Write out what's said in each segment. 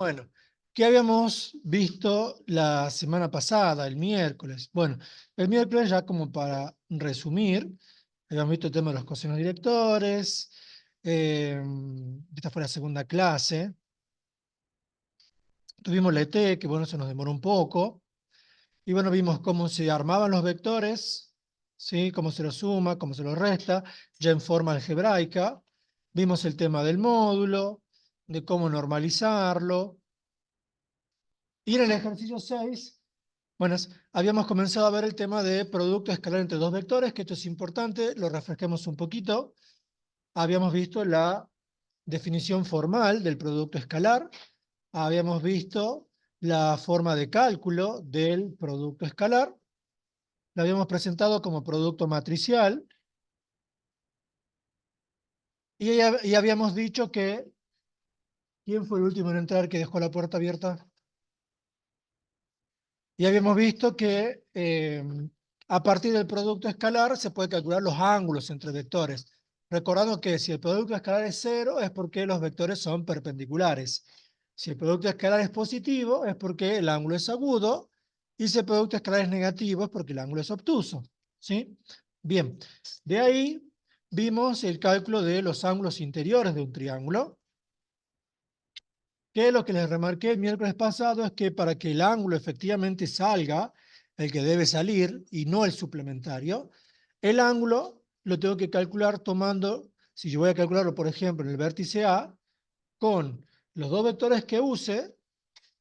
Bueno, ¿qué habíamos visto la semana pasada, el miércoles? Bueno, el miércoles ya como para resumir, habíamos visto el tema de los cocinos directores, esta fue la segunda clase, tuvimos la ET, que bueno, se nos demoró un poco, y bueno, vimos cómo se armaban los vectores, ¿sí? Cómo se los suma, cómo se los resta, ya en forma algebraica, vimos el tema del módulo, de cómo normalizarlo, y en el ejercicio 6, bueno, habíamos comenzado a ver el tema de producto escalar entre dos vectores, que esto es importante, lo refresquemos un poquito. Habíamos visto la definición formal del producto escalar, habíamos visto la forma de cálculo del producto escalar, lo habíamos presentado como producto matricial, y habíamos dicho que, ¿quién fue el último en entrar que dejó la puerta abierta? Y habíamos visto que a partir del producto escalar se puede calcular los ángulos entre vectores. Recordando que si el producto escalar es cero es porque los vectores son perpendiculares. Si el producto escalar es positivo es porque el ángulo es agudo. Y si el producto escalar es negativo es porque el ángulo es obtuso. ¿Sí? Bien, de ahí vimos el cálculo de los ángulos interiores de un triángulo. Que lo que les remarqué el miércoles pasado es que para que el ángulo efectivamente salga, el que debe salir, y no el suplementario, el ángulo lo tengo que calcular tomando, si yo voy a calcularlo, por ejemplo, en el vértice A, con los dos vectores que use,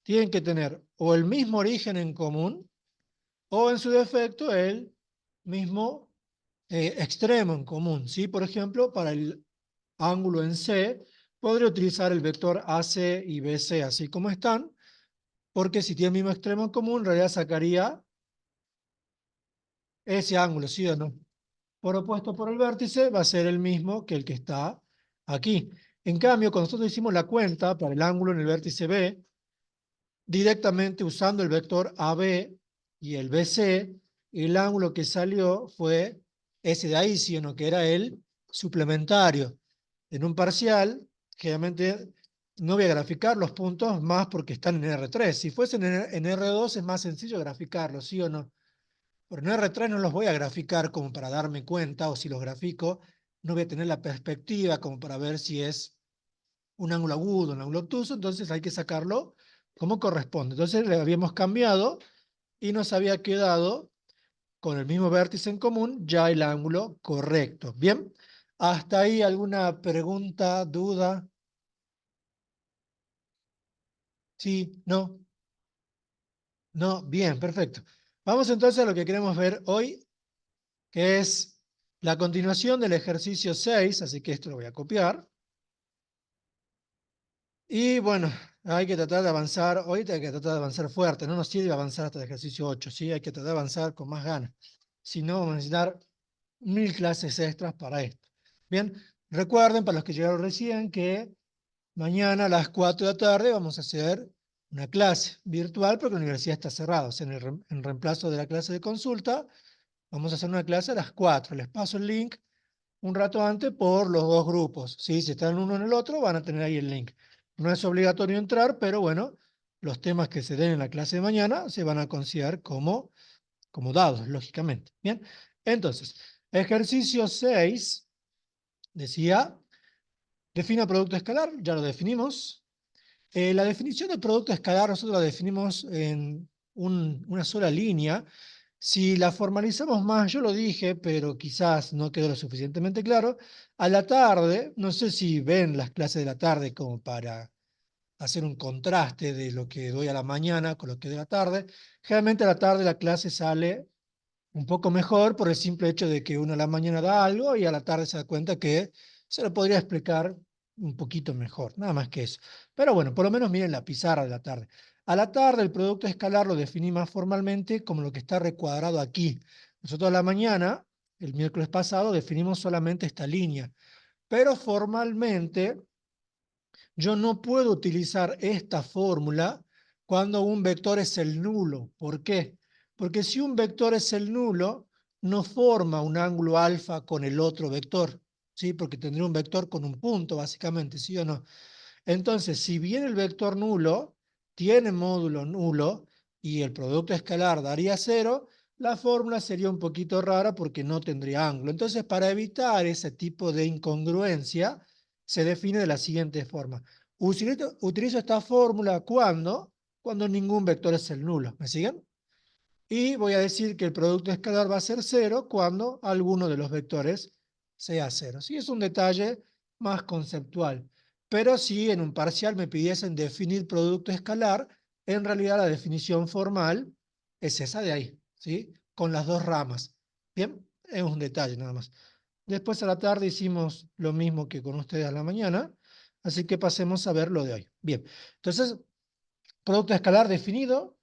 tienen que tener o el mismo origen en común, o en su defecto el mismo extremo en común. ¿Sí? Por ejemplo, para el ángulo en C, podría utilizar el vector AC y BC así como están, porque si tiene el mismo extremo en común, en realidad sacaría ese ángulo, ¿sí o no? Por opuesto por el vértice, va a ser el mismo que el que está aquí. En cambio, cuando nosotros hicimos la cuenta para el ángulo en el vértice B, directamente usando el vector AB y el BC, el ángulo que salió fue ese de ahí, ¿sí o no? Que era el suplementario. En un parcial, generalmente no voy a graficar los puntos más porque están en R3. Si fuesen en R2 es más sencillo graficarlos, ¿sí o no? Pero en R3 no los voy a graficar como para darme cuenta, o si los grafico, no voy a tener la perspectiva como para ver si es un ángulo agudo, un ángulo obtuso, entonces hay que sacarlo como corresponde. Entonces le habíamos cambiado y nos había quedado con el mismo vértice en común ya el ángulo correcto. Bien, ¿hasta ahí alguna pregunta, duda? ¿Sí? ¿No? ¿No? Bien, perfecto. Vamos entonces a lo que queremos ver hoy, que es la continuación del ejercicio 6, así que esto lo voy a copiar. Y bueno, hay que tratar de avanzar, hoy hay que tratar de avanzar fuerte, no nos sirve avanzar hasta el ejercicio 8, ¿sí? Hay que tratar de avanzar con más ganas. Si no, vamos a necesitar 1000 clases extras para esto. Bien, recuerden para los que llegaron recién que mañana a las 4 de la tarde vamos a hacer una clase virtual porque la universidad está cerrada. O sea, en reemplazo de la clase de consulta, vamos a hacer una clase a las 4. Les paso el link un rato antes por los dos grupos. ¿Sí? Si están uno en el otro, van a tener ahí el link. No es obligatorio entrar, pero bueno, los temas que se den en la clase de mañana se van a considerar como dados, lógicamente. Bien, entonces, ejercicio 6 decía, defina producto escalar, ya lo definimos. La definición de producto escalar nosotros la definimos en una sola línea. Si la formalizamos más, yo lo dije, pero quizás no quedó lo suficientemente claro, a la tarde, no sé si ven las clases de la tarde como para hacer un contraste de lo que doy a la mañana con lo que doy a la tarde. Generalmente a la tarde la clase sale un poco mejor por el simple hecho de que uno a la mañana da algo y a la tarde se da cuenta que se lo podría explicar un poquito mejor, nada más que eso. Pero bueno, por lo menos miren la pizarra de la tarde. A la tarde el producto escalar lo definí más formalmente como lo que está recuadrado aquí. Nosotros a la mañana, el miércoles pasado, definimos solamente esta línea, pero formalmente yo no puedo utilizar esta fórmula cuando un vector es el nulo. ¿Por qué? Porque si un vector es el nulo, no forma un ángulo alfa con el otro vector, ¿sí? Porque tendría un vector con un punto, básicamente, ¿sí o no? Entonces, si bien el vector nulo tiene módulo nulo y el producto escalar daría 0, la fórmula sería un poquito rara porque no tendría ángulo. Entonces, para evitar ese tipo de incongruencia, se define de la siguiente forma. Utilizo esta fórmula cuando ningún vector es el nulo. ¿Me siguen? Y voy a decir que el producto escalar va a ser 0 cuando alguno de los vectores sea 0. Sí, es un detalle más conceptual. Pero si en un parcial me pidiesen definir producto escalar, en realidad la definición formal es esa de ahí, ¿sí? Con las dos ramas. Bien, es un detalle nada más. Después a la tarde hicimos lo mismo que con ustedes a la mañana, así que pasemos a ver lo de hoy. Bien, entonces, producto escalar definido.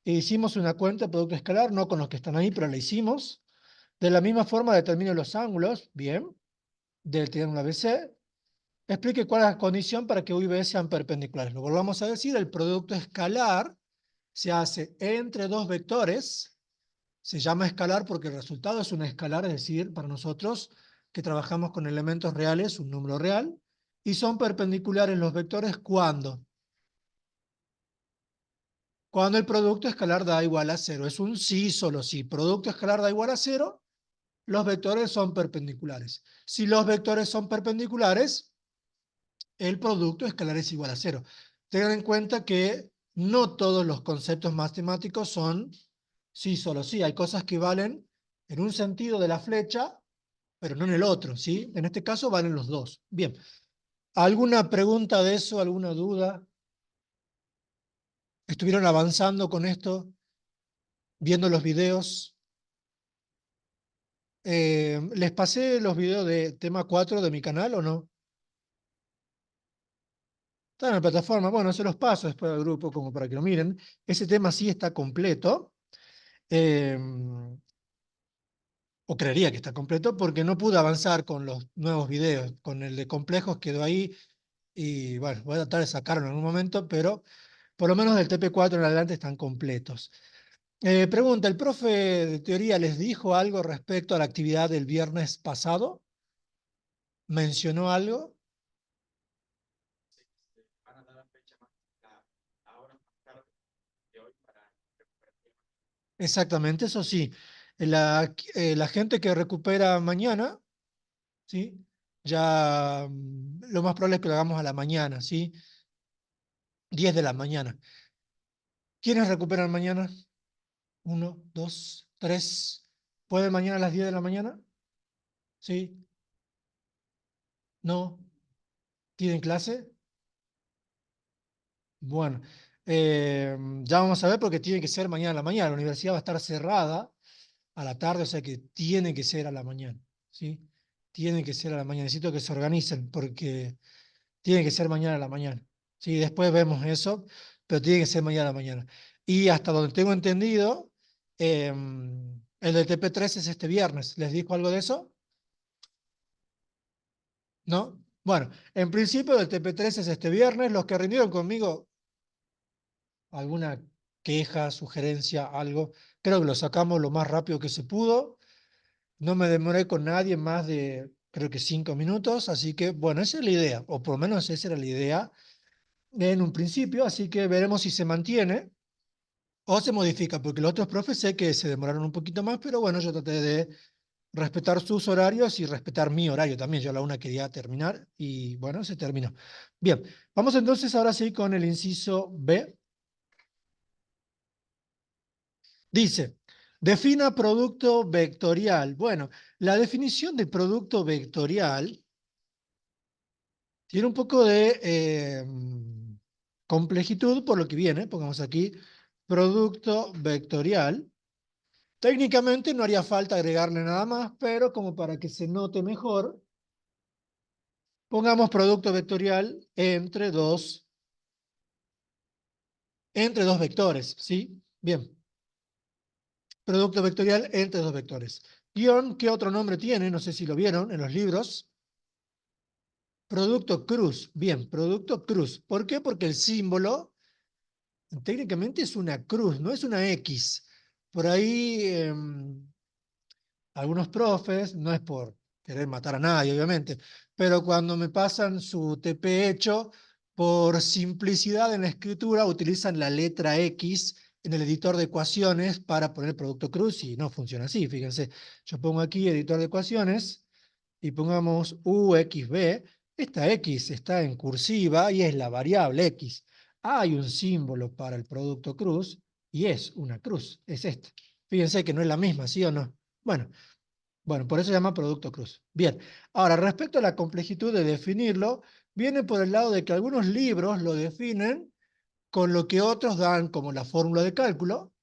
Hicimos una cuenta de producto escalar, no con los que están ahí, pero la hicimos. De la misma forma determino los ángulos, bien, del triángulo ABC. Explique cuál es la condición para que U y B sean perpendiculares. Lo volvamos a decir, el producto escalar se hace entre dos vectores. Se llama escalar porque el resultado es una escalar, es decir, para nosotros que trabajamos con elementos reales, un número real, y son perpendiculares los vectores cuando el producto escalar da igual a 0. Es un sí, solo sí. Producto escalar da igual a 0, los vectores son perpendiculares. Si los vectores son perpendiculares, el producto escalar es igual a 0. Tengan en cuenta que no todos los conceptos matemáticos son sí, solo sí. Hay cosas que valen en un sentido de la flecha, pero no en el otro, ¿sí? En este caso valen los dos. Bien. ¿Alguna pregunta de eso? ¿Alguna duda? ¿Estuvieron avanzando con esto? ¿Viendo los videos? ¿Les pasé los videos de tema 4 de mi canal o no? Está en la plataforma. Bueno, se los paso después al grupo como para que lo miren. Ese tema sí está completo. eh, o creería que está completo porque no pude avanzar con los nuevos videos. Con el de complejos quedó ahí y bueno, voy a tratar de sacarlo en algún momento, pero por lo menos del TP4 en adelante están completos. Pregunta, ¿el profe de teoría les dijo algo respecto a la actividad del viernes pasado? ¿Mencionó algo? Exactamente, eso sí. La gente que recupera mañana, ¿sí? Ya lo más probable es que lo hagamos a la mañana, ¿sí? 10 de la mañana. ¿Quiénes recuperan mañana? Uno, dos, tres. ¿Pueden mañana a las 10 de la mañana? ¿Sí? ¿No? ¿Tienen clase? Bueno, ya vamos a ver porque tiene que ser mañana a la mañana. La universidad va a estar cerrada a la tarde, o sea que tiene que ser a la mañana, ¿sí? Tiene que ser a la mañana. Necesito que se organicen porque tiene que ser mañana a la mañana. Sí, después vemos eso, pero tiene que ser mañana a la mañana. Y hasta donde tengo entendido, el de TP3 es este viernes. ¿Les dijo algo de eso? ¿No? Bueno, en principio el TP3 es este viernes. Los que rindieron conmigo, alguna queja, sugerencia, algo, creo que lo sacamos lo más rápido que se pudo. No me demoré con nadie más de, creo que 5 minutos, así que, bueno, esa es la idea, o por lo menos esa era la idea en un principio, así que veremos si se mantiene o se modifica, porque los otros profes sé que se demoraron un poquito más, pero bueno, yo traté de respetar sus horarios y respetar mi horario también. Yo a la una quería terminar y bueno, se terminó. Bien, vamos entonces ahora sí con el inciso B. Dice, defina producto vectorial. Bueno, la definición de producto vectorial tiene un poco de complejitud por lo que viene. Pongamos aquí producto vectorial. Técnicamente no haría falta agregarle nada más, pero como para que se note mejor, pongamos producto vectorial entre dos vectores, ¿sí? Bien, producto vectorial entre dos vectores. Guión, ¿qué otro nombre tiene? No sé si lo vieron en los libros. Producto cruz. Bien, producto cruz. ¿Por qué? Porque el símbolo técnicamente es una cruz, no es una X. Por ahí algunos profes, no es por querer matar a nadie, obviamente, pero cuando me pasan su TP hecho, por simplicidad en la escritura, utilizan la letra X en el editor de ecuaciones para poner producto cruz y no funciona así. Fíjense, yo pongo aquí editor de ecuaciones y pongamos UXB. Esta X está en cursiva y es la variable X. Hay un símbolo para el producto cruz y es una cruz, es esta. Fíjense que no es la misma, ¿sí o no? Bueno, por eso se llama producto cruz. Bien, ahora respecto a la complejitud de definirlo, viene por el lado de que algunos libros lo definen con lo que otros dan como la fórmula de cálculo,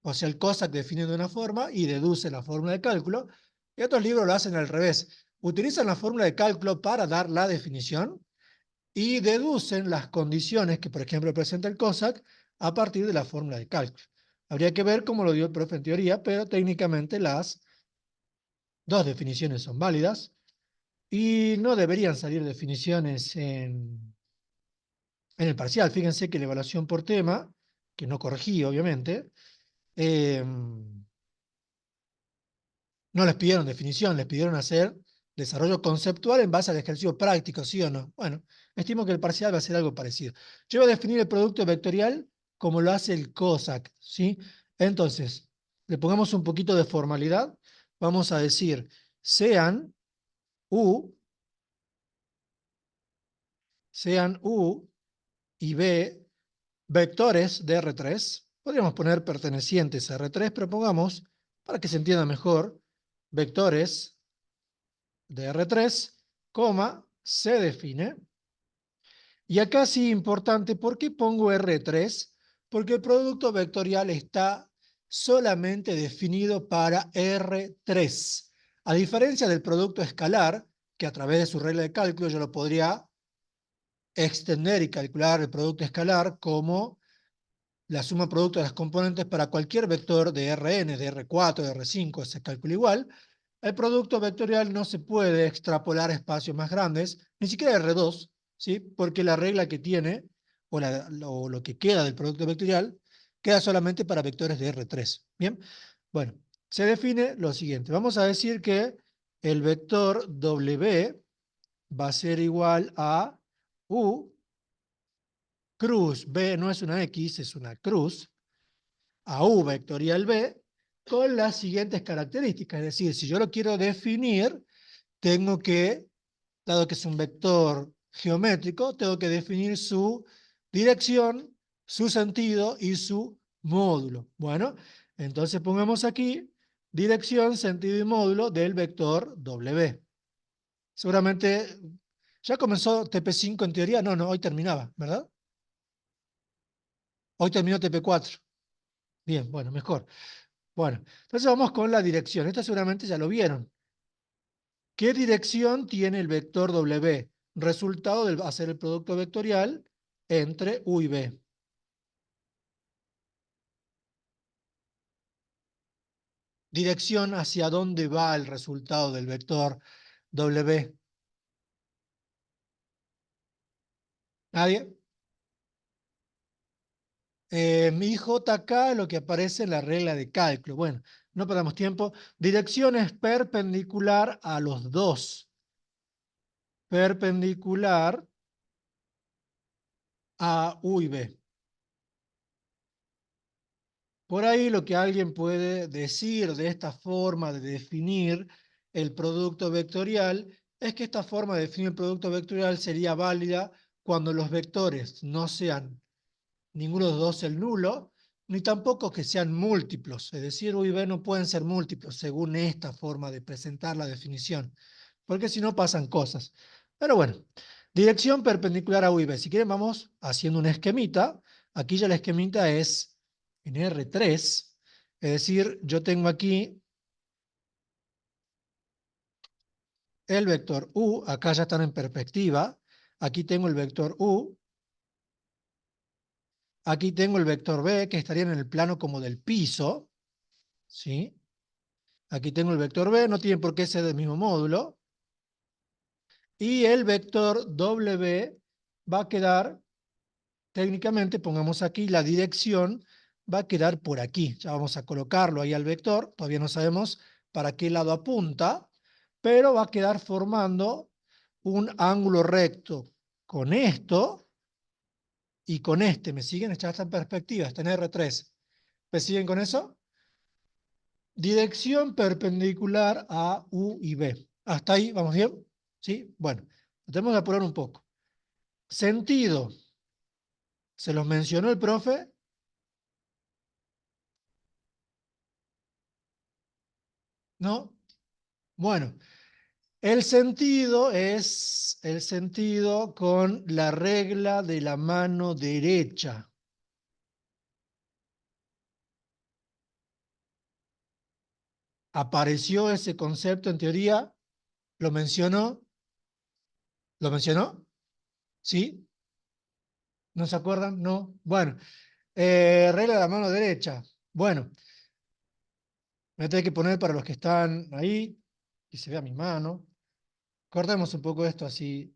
o sea, el Cossack define de una forma y deduce la fórmula de cálculo, y otros libros lo hacen al revés. Utilizan la fórmula de cálculo para dar la definición y deducen las condiciones que, por ejemplo, presenta el Cossack a partir de la fórmula de cálculo. Habría que ver cómo lo dio el profe en teoría, pero técnicamente las dos definiciones son válidas y no deberían salir definiciones en el parcial. Fíjense que la evaluación por tema, que no corregí obviamente, no les pidieron definición, les pidieron hacer desarrollo conceptual en base al ejercicio práctico, ¿sí o no? Bueno, estimo que el parcial va a ser algo parecido. Yo voy a definir el producto vectorial como lo hace el Cossack, ¿sí? Entonces, le pongamos un poquito de formalidad. Vamos a decir, sean U y B vectores de R3. Podríamos poner pertenecientes a R3, pero pongamos, para que se entienda mejor, vectores de R3, se define. Y acá sí importante, ¿por qué pongo R3? Porque el producto vectorial está solamente definido para R3. A diferencia del producto escalar, que a través de su regla de cálculo yo lo podría extender y calcular el producto escalar como la suma producto de las componentes para cualquier vector de Rn, de R4, de R5, se calcula igual. El producto vectorial no se puede extrapolar a espacios más grandes, ni siquiera R2, ¿sí? Porque la regla que tiene, o lo que queda del producto vectorial, queda solamente para vectores de R3. ¿Bien? Bueno, se define lo siguiente. Vamos a decir que el vector W va a ser igual a U cruz, B no es una X, es una cruz, a U vectorial B, con las siguientes características. Es decir, si yo lo quiero definir, tengo que, dado que es un vector geométrico, tengo que definir su dirección, su sentido y su módulo. Bueno, entonces pongamos aquí dirección, sentido y módulo del vector W. Seguramente ya comenzó TP5 en teoría. No, hoy terminaba, ¿verdad? Hoy terminó TP4. Bien, bueno, mejor. Bueno, entonces vamos con la dirección. Esto seguramente ya lo vieron. ¿Qué dirección tiene el vector W? Resultado de hacer el producto vectorial entre U y B. Dirección hacia dónde va el resultado del vector W. ¿Nadie? Mi JK, lo que aparece en la regla de cálculo. Bueno, no perdamos tiempo. Dirección es perpendicular a los dos. Perpendicular a U y B. Por ahí lo que alguien puede decir de esta forma de definir el producto vectorial es que esta forma de definir el producto vectorial sería válida cuando los vectores no sean ninguno de los dos el nulo, ni tampoco que sean múltiplos. Es decir, U y B no pueden ser múltiplos según esta forma de presentar la definición, porque si no pasan cosas. Pero bueno, dirección perpendicular a U y B. Si quieren vamos haciendo un esquemita. Aquí ya el esquemita es en R3, es decir, yo tengo aquí el vector U, acá ya están en perspectiva, aquí tengo el vector U, aquí tengo el vector B, que estaría en el plano como del piso, ¿sí? Aquí tengo el vector B, no tiene por qué ser del mismo módulo, y el vector W va a quedar, técnicamente, pongamos aquí, la dirección va a quedar por aquí. Ya vamos a colocarlo ahí al vector, todavía no sabemos para qué lado apunta, pero va a quedar formando un ángulo recto con esto, y con este, ¿me siguen? Ya está en perspectiva, está en R3. ¿Me siguen con eso? Dirección perpendicular a U y B. ¿Hasta ahí vamos bien? ¿Sí? Bueno, tenemos que apurar un poco. Sentido. ¿Se los mencionó el profe? ¿No? Bueno, el sentido es el sentido con la regla de la mano derecha. ¿Apareció ese concepto en teoría? ¿Lo mencionó? ¿Lo mencionó? ¿Sí? ¿No se acuerdan? No. Bueno, regla de la mano derecha. Bueno, me tengo que poner para los que están ahí, que se vea mi mano. Cortemos un poco esto así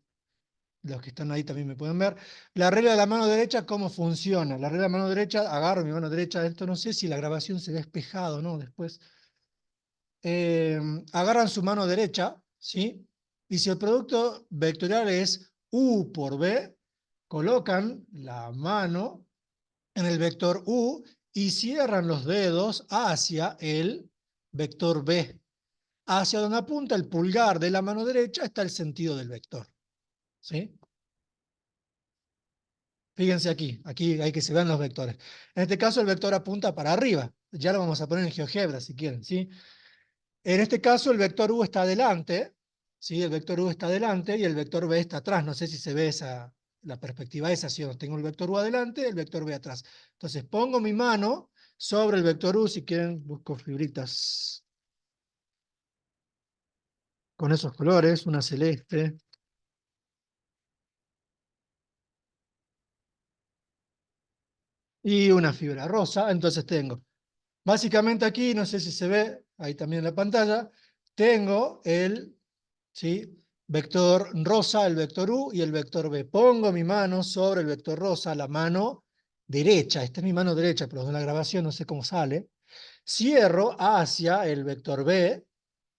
los que están ahí también me pueden ver. La regla de la mano derecha, ¿cómo funciona? La regla de la mano derecha, agarro mi mano derecha, esto no sé si la grabación se ve despejado, ¿no? Después. Agarran su mano derecha, ¿sí? Y si el producto vectorial es U por B, colocan la mano en el vector U y cierran los dedos hacia el vector B. Hacia donde apunta el pulgar de la mano derecha está el sentido del vector, ¿sí? Fíjense aquí, aquí hay que se vean los vectores. En este caso el vector apunta para arriba. Ya lo vamos a poner en GeoGebra si quieren, ¿sí? En este caso el vector U está adelante, ¿sí? El vector U está adelante y el vector B está atrás. No sé si se ve esa, la perspectiva esa, ¿sí? Tengo el vector U adelante y el vector B atrás. Entonces pongo mi mano sobre el vector U, si quieren busco fibritas con esos colores, una celeste y una fibra rosa. Entonces tengo, básicamente aquí, no sé si se ve, ahí también en la pantalla, tengo el, ¿sí? Vector rosa, el vector U y el vector B. Pongo mi mano sobre el vector rosa, la mano derecha. Esta es mi mano derecha, pero en la grabación no sé cómo sale. Cierro hacia el vector B,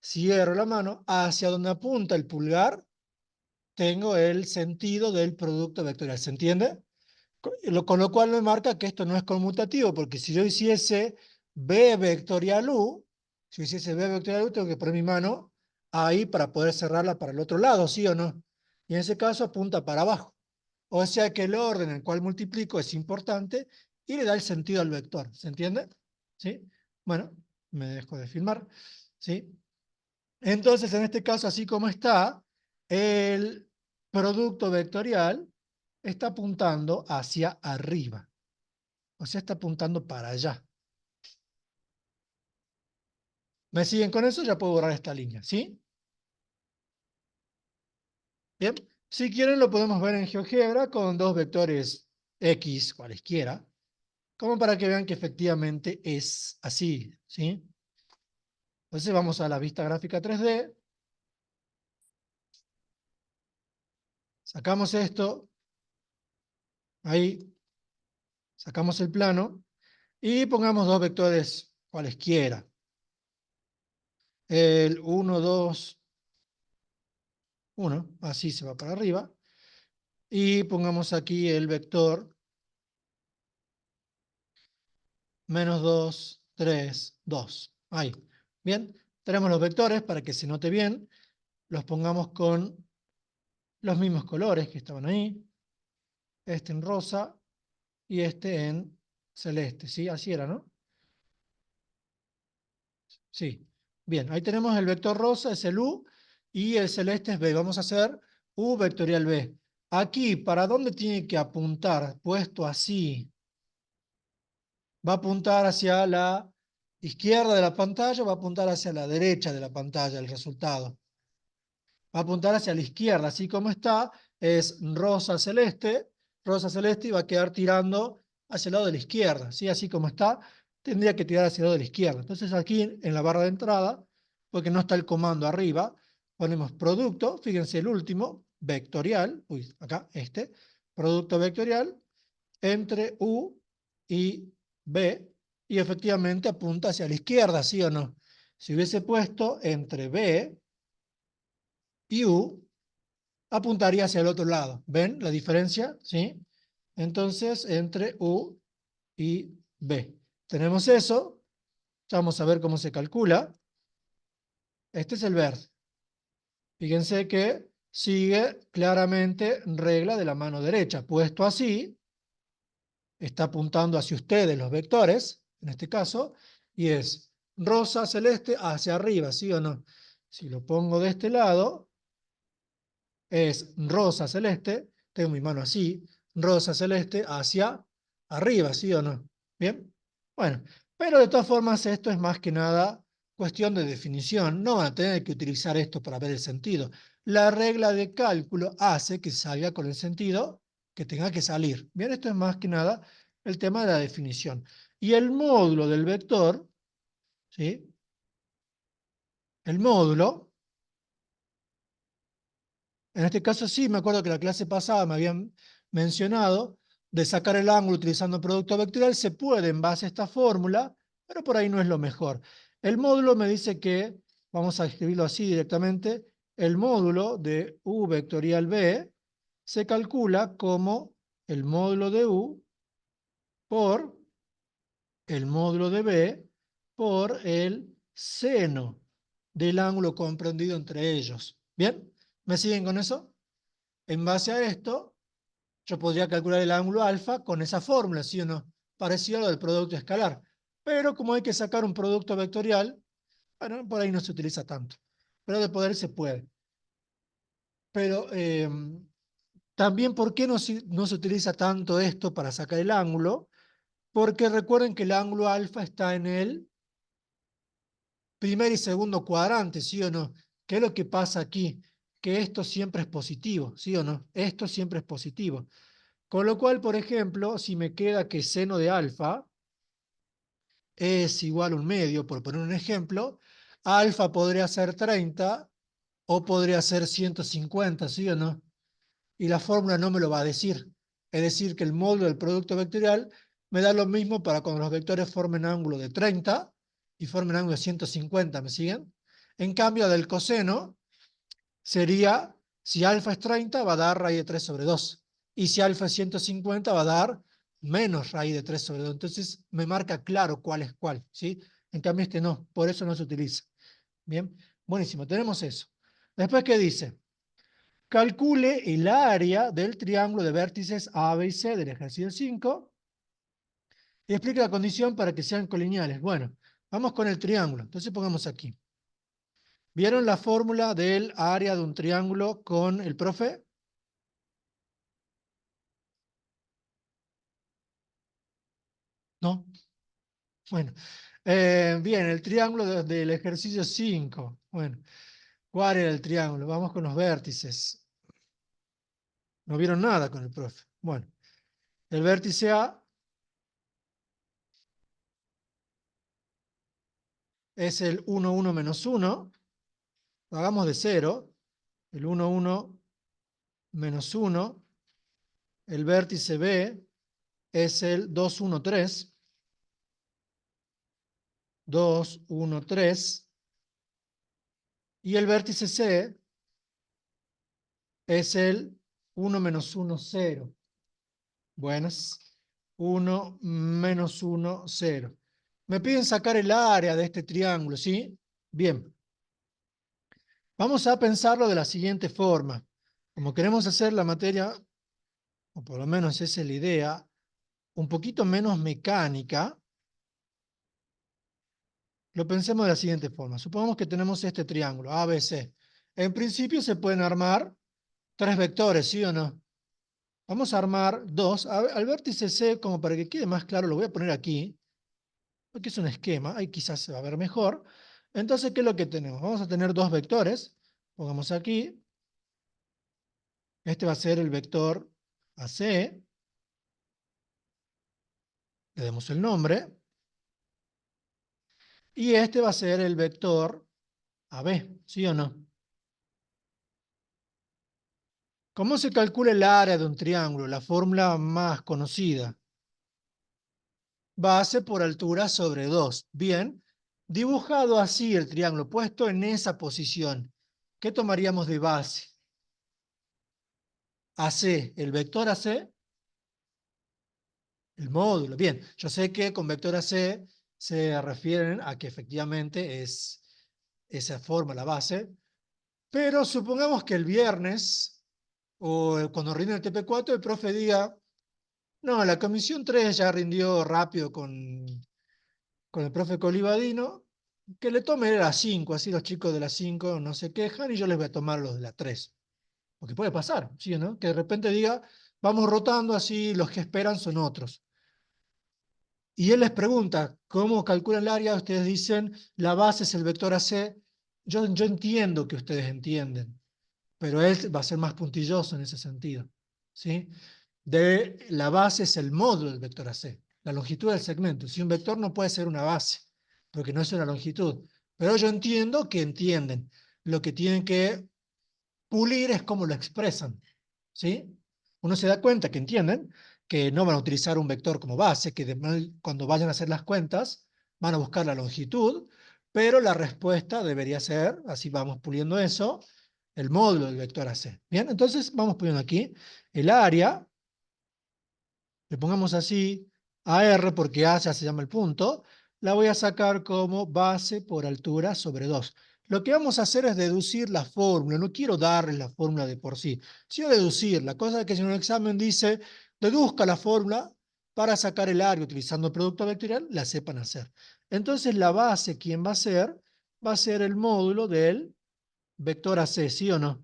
cierro la mano hacia donde apunta el pulgar, tengo el sentido del producto vectorial. ¿Se entiende? Con lo cual me marca que esto no es conmutativo, porque si yo hiciese B vectorial U, si yo hiciese B vectorial U, tengo que poner mi mano ahí para poder cerrarla para el otro lado, ¿sí o no? Y en ese caso apunta para abajo. O sea que el orden en el cual multiplico es importante y le da el sentido al vector. ¿Se entiende? ¿Sí? Bueno, me dejo de filmar. ¿Sí? Entonces, en este caso, así como está, el producto vectorial está apuntando hacia arriba. O sea, está apuntando para allá. ¿Me siguen con eso? Ya puedo borrar esta línea, ¿sí? Bien. Si quieren, lo podemos ver en GeoGebra con dos vectores X, cualesquiera, como para que vean que efectivamente es así, ¿sí? Entonces vamos a la vista gráfica 3D, sacamos esto, ahí, sacamos el plano, y pongamos dos vectores cualesquiera. El 1, 2, 1, así se va para arriba. Y pongamos aquí el vector menos 2, 3, 2. Ahí. Bien, tenemos los vectores para que se note bien. Los pongamos con los mismos colores que estaban ahí. Este en rosa y este en celeste. ¿Sí? Así era, ¿no? Sí. Bien, ahí tenemos el vector rosa, es el U, y el celeste es B. Vamos a hacer U vectorial B. Aquí, ¿para dónde tiene que apuntar? Puesto así. ¿Va a apuntar hacia la izquierda de la pantalla o va a apuntar hacia la derecha de la pantalla el resultado? Va a apuntar hacia la izquierda, así como está, es rosa celeste y va a quedar tirando hacia el lado de la izquierda, ¿sí? Así como está, tendría que tirar hacia el lado de la izquierda. Entonces aquí en la barra de entrada, porque no está el comando arriba, ponemos producto, fíjense el último, vectorial, uy, acá, producto vectorial, entre U y B, y efectivamente apunta hacia la izquierda, ¿sí o no? Si hubiese puesto entre B y U, apuntaría hacia el otro lado. ¿Ven la diferencia? ¿Sí? entonces entre U y B. Tenemos eso, vamos a ver cómo se calcula. Este es el verde. Fíjense que sigue claramente regla de la mano derecha. Puesto así, está apuntando hacia ustedes los vectores, en este caso, y es rosa, celeste, hacia arriba, ¿sí o no? Si lo pongo de este lado, es rosa, celeste, tengo mi mano así, rosa, celeste, hacia arriba, ¿sí o no? ¿Bien? Bueno, pero de todas formas esto es más que nada cuestión de definición. No van a tener que utilizar esto para ver el sentido. La regla de cálculo hace que salga con el sentido que tenga que salir. Bien, esto es más que nada el tema de la definición. Y el módulo del vector, ¿sí? El módulo, en este caso sí, me acuerdo que la clase pasada me habían mencionado de sacar el ángulo utilizando producto vectorial. Se puede en base a esta fórmula, pero por ahí no es lo mejor. El módulo me dice que, vamos a escribirlo así directamente, el módulo de U vectorial B se calcula como el módulo de U por el módulo de B por el seno del ángulo comprendido entre ellos. ¿Bien? ¿Me siguen con eso? En base a esto, yo podría calcular el ángulo alfa con esa fórmula, ¿sí o no? Parecido a lo del producto escalar. Pero como hay que sacar un producto vectorial, bueno, por ahí no se utiliza tanto. Pero de poder se puede. Pero también, ¿por qué no se utiliza tanto esto para sacar el ángulo? Porque recuerden que el ángulo alfa está en el primer y segundo cuadrante, ¿sí o no? ¿Qué es lo que pasa aquí? Que esto siempre es positivo, ¿sí o no? Esto siempre es positivo. Con lo cual, por ejemplo, si me queda que seno de alfa es igual a un medio, por poner un ejemplo, alfa podría ser 30 o podría ser 150, ¿sí o no? Y la fórmula no me lo va a decir. Es decir, que el módulo del producto vectorial me da lo mismo para cuando los vectores formen ángulo de 30 y formen ángulo de 150, ¿me siguen? En cambio, del coseno sería, si alfa es 30, va a dar raíz de 3 sobre 2. Y si alfa es 150, va a dar menos raíz de 3 sobre 2. Entonces, me marca claro cuál es cuál, ¿sí? En cambio, este no, por eso no se utiliza. Bien, buenísimo, tenemos eso. Después, ¿qué dice? Calcule el área del triángulo de vértices A, B y C del ejercicio 5 y explique la condición para que sean colineales. Bueno, vamos con el triángulo. Entonces pongamos aquí. ¿Vieron la fórmula del área de un triángulo con el profe? ¿No? Bueno. Bien, el triángulo del ejercicio 5. Bueno, ¿cuál era el triángulo? Vamos con los vértices. No vieron nada con el profe. Bueno, el vértice A es el 1, 1 menos 1. Lo hagamos de 0. El 1, 1 menos 1. El vértice B es el 2, 1, 3. 2, 1, 3. Y el vértice C es el 1 menos 1, 0. Buenas. 1 menos 1, 0. Me piden sacar el área de este triángulo, ¿sí? Bien. Vamos a pensarlo de la siguiente forma. Como queremos hacer la materia, o por lo menos esa es la idea, un poquito menos mecánica, lo pensemos de la siguiente forma. Supongamos que tenemos este triángulo, ABC. En principio se pueden armar tres vectores, ¿sí o no? Vamos a armar dos. Al vértice C, como para que quede más claro, lo voy a poner aquí, porque es un esquema, ahí quizás se va a ver mejor. Entonces, ¿qué es lo que tenemos? Vamos a tener dos vectores. Pongamos aquí. Este va a ser el vector AC. Le demos el nombre. Y este va a ser el vector AB, ¿sí o no? ¿Cómo se calcula el área de un triángulo? La fórmula más conocida. Base por altura sobre 2. Bien, dibujado así el triángulo, puesto en esa posición, ¿qué tomaríamos de base? AC, el vector AC El módulo. Bien, yo sé que con vector AC se refieren a que efectivamente es esa forma, la base, pero supongamos que el viernes o cuando rinde el TP4 el profe diga, no, la comisión 3 ya rindió rápido con el profe Colibadino, que le tome la 5, así los chicos de la 5 no se quejan y yo les voy a tomar los de la 3. Porque puede pasar, ¿sí o no? Que de repente diga, vamos rotando así, los que esperan son otros. Y él les pregunta, ¿cómo calculan el área? Ustedes dicen, la base es el vector AC. Yo entiendo que ustedes entienden, pero él va a ser más puntilloso en ese sentido. ¿Sí? La base es el módulo del vector AC, la longitud del segmento. Si un vector no puede ser una base, porque no es una longitud. Pero yo entiendo que entienden. Lo que tienen que pulir es cómo lo expresan. ¿Sí? Uno se da cuenta que entienden que no van a utilizar un vector como base, que cuando vayan a hacer las cuentas van a buscar la longitud, pero la respuesta debería ser, así vamos puliendo eso, el módulo del vector AC. Bien, entonces vamos poniendo aquí el área, le pongamos así AR porque A ya se llama el punto, la voy a sacar como base por altura sobre 2. Lo que vamos a hacer es deducir la fórmula, no quiero darles la fórmula de por sí, sino deducir. La cosa es que si en un examen dice, deduzca la fórmula para sacar el área utilizando el producto vectorial, la sepan hacer. Entonces la base, ¿quién va a ser? Va a ser el módulo del vector AC, ¿sí o no?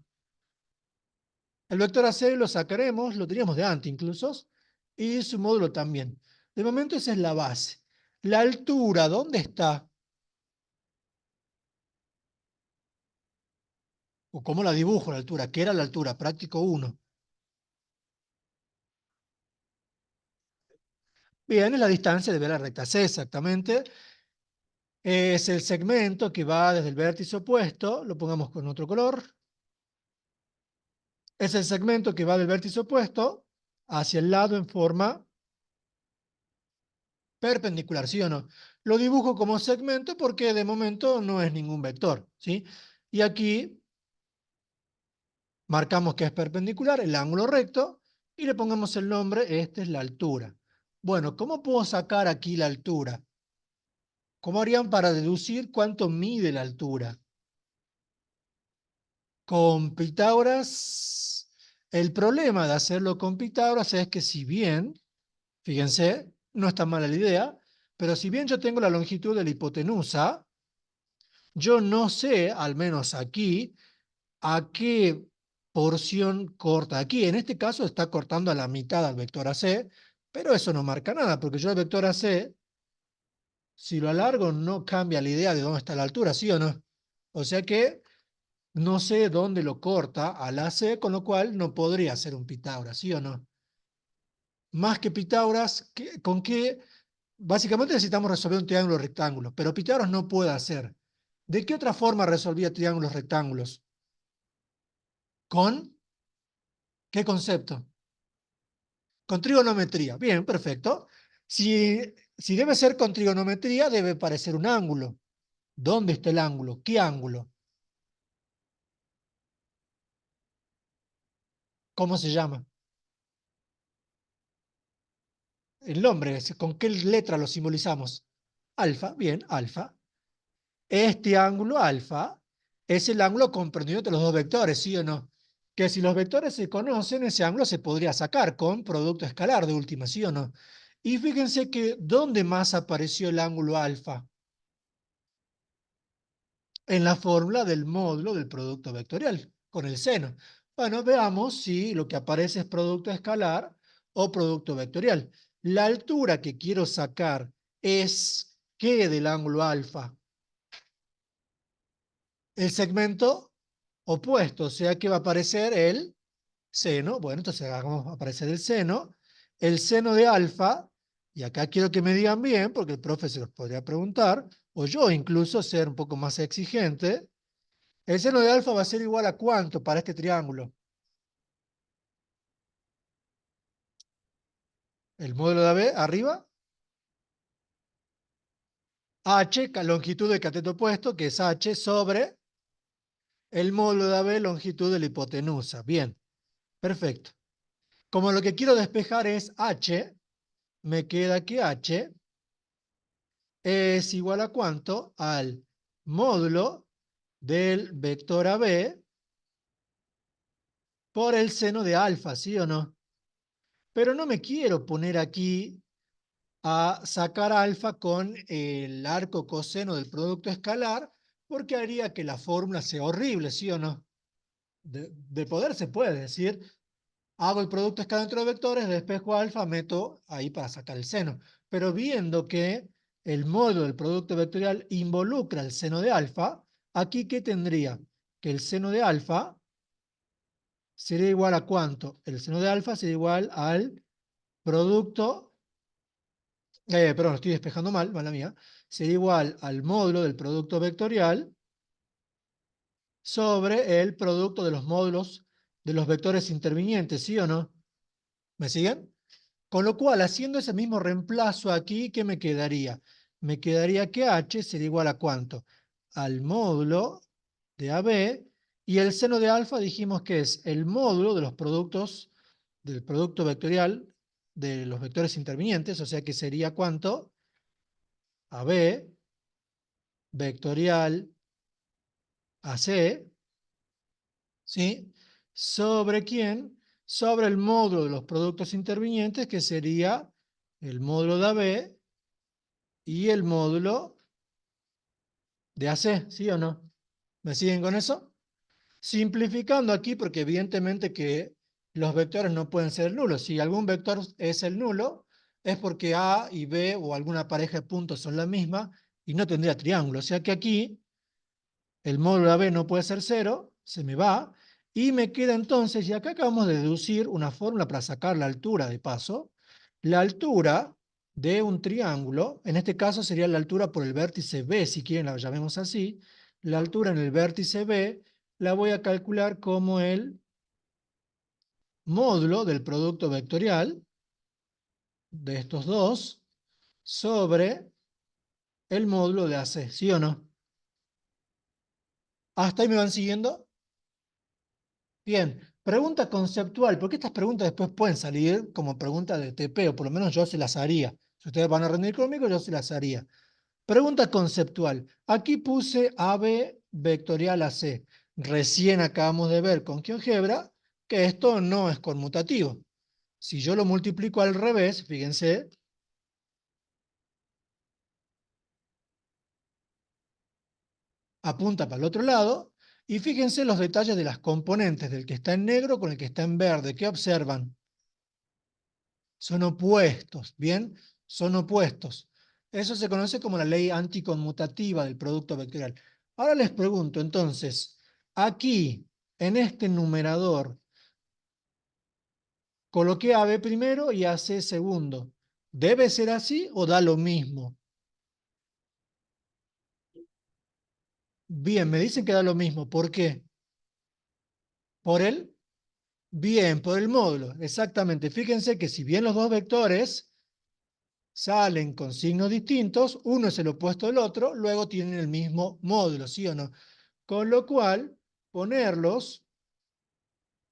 El vector AC lo sacaremos, lo teníamos de antes incluso, y su módulo también. De momento esa es la base. La altura, ¿dónde está? ¿O cómo la dibujo la altura? ¿Qué era la altura? Práctico 1. Bien, es la distancia de ver la recta C exactamente. Es el segmento que va desde el vértice opuesto, lo pongamos con otro color. Es el segmento que va del vértice opuesto hacia el lado en forma perpendicular, ¿sí o no? Lo dibujo como segmento porque de momento no es ningún vector, ¿sí? Y aquí marcamos que es perpendicular, el ángulo recto, y le pongamos el nombre, esta es la altura. Bueno, ¿cómo puedo sacar aquí la altura? ¿Cómo harían para deducir cuánto mide la altura? Con Pitágoras, el problema de hacerlo con Pitágoras es que si bien, fíjense, no está mala la idea, pero si bien yo tengo la longitud de la hipotenusa, yo no sé, al menos aquí, a qué porción corta. Aquí, en este caso, está cortando a la mitad al vector AC, pero eso no marca nada, porque yo el vector AC, si lo alargo, no cambia la idea de dónde está la altura, ¿sí o no? O sea que no sé dónde lo corta al AC, con lo cual no podría ser un Pitágoras, ¿sí o no? Más que Pitágoras, ¿con qué? Básicamente necesitamos resolver un triángulo rectángulo, pero Pitágoras no puede hacer. ¿De qué otra forma resolvía triángulos rectángulos? ¿Con qué concepto? Con trigonometría. Bien, perfecto. Si debe ser con trigonometría, debe parecer un ángulo. ¿Dónde está el ángulo? ¿Qué ángulo? ¿Cómo se llama? El nombre, ¿con qué letra lo simbolizamos? Alfa, bien, alfa. Este ángulo alfa es el ángulo comprendido entre los dos vectores, ¿sí o no? Que si los vectores se conocen, ese ángulo se podría sacar con producto escalar de última, ¿sí o no? Y fíjense que ¿dónde más apareció el ángulo alfa? En la fórmula del módulo del producto vectorial, con el seno. Bueno, veamos si lo que aparece es producto escalar o producto vectorial. La altura que quiero sacar es ¿qué del ángulo alfa? El segmento opuesto, o sea que va a aparecer el seno. Bueno, entonces hagamos aparecer el seno. El seno de alfa, y acá quiero que me digan bien, porque el profe se los podría preguntar, o yo incluso ser un poco más exigente. El seno de alfa va a ser igual a ¿cuánto para este triángulo? El módulo de AB arriba, H, longitud del cateto opuesto, que es H, sobre el módulo de AB, longitud de la hipotenusa. Bien, perfecto. Como lo que quiero despejar es H, me queda que H es igual a ¿cuánto? Al módulo del vector AB por el seno de alfa, ¿sí o no? Pero no me quiero poner aquí a sacar alfa con el arco coseno del producto escalar, porque haría que la fórmula sea horrible, ¿sí o no? De poder se puede decir, hago el producto escalar entre los vectores, despejo alfa, meto ahí para sacar el seno. Pero viendo que el módulo del producto vectorial involucra el seno de alfa, aquí ¿qué tendría? Que el seno de alfa sería igual a ¿cuánto? El seno de alfa sería igual al producto, perdón, estoy despejando mal, mala mía, sería igual al módulo del producto vectorial sobre el producto de los módulos de los vectores intervinientes, ¿sí o no? ¿Me siguen? Con lo cual, haciendo ese mismo reemplazo aquí, ¿qué me quedaría? Me quedaría que H sería igual a ¿cuánto? Al módulo de AB, y el seno de alfa dijimos que es el módulo de los productos del producto vectorial de los vectores intervinientes, o sea que sería ¿cuánto? AB vectorial AC, ¿sí? ¿Sobre quién? Sobre el módulo de los productos intervinientes, que sería el módulo de AB y el módulo de AC, ¿sí o no? ¿Me siguen con eso? Simplificando aquí, porque evidentemente que los vectores no pueden ser nulos. Si algún vector es el nulo, es porque A y B o alguna pareja de puntos son la misma y no tendría triángulo. O sea que aquí el módulo de AB no puede ser cero, se me va, y me queda entonces, y acá acabamos de deducir una fórmula para sacar la altura de paso, la altura de un triángulo, en este caso sería la altura por el vértice B, si quieren la llamemos así, la altura en el vértice B la voy a calcular como el módulo del producto vectorial de estos dos sobre el módulo de AC, ¿sí o no? ¿Hasta ahí me van siguiendo? Bien, pregunta conceptual, porque estas preguntas después pueden salir como preguntas de TP, o por lo menos yo se las haría. Si ustedes van a rendir conmigo, yo se las haría. Pregunta conceptual. Aquí puse AB vectorial AC. Recién acabamos de ver con GeoGebra que esto no es conmutativo. Si yo lo multiplico al revés, fíjense, apunta para el otro lado, y fíjense los detalles de las componentes del que está en negro con el que está en verde. ¿Qué observan? Son opuestos, ¿bien? Son opuestos. Eso se conoce como la ley anticonmutativa del producto vectorial. Ahora les pregunto, entonces, aquí, en este numerador, coloqué AB primero y AC segundo. ¿Debe ser así o da lo mismo? Bien, me dicen que da lo mismo. ¿Por qué? ¿Por el? Bien, por el módulo. Exactamente. Fíjense que si bien los dos vectores salen con signos distintos, uno es el opuesto del otro, luego tienen el mismo módulo, ¿sí o no? Con lo cual, ponerlos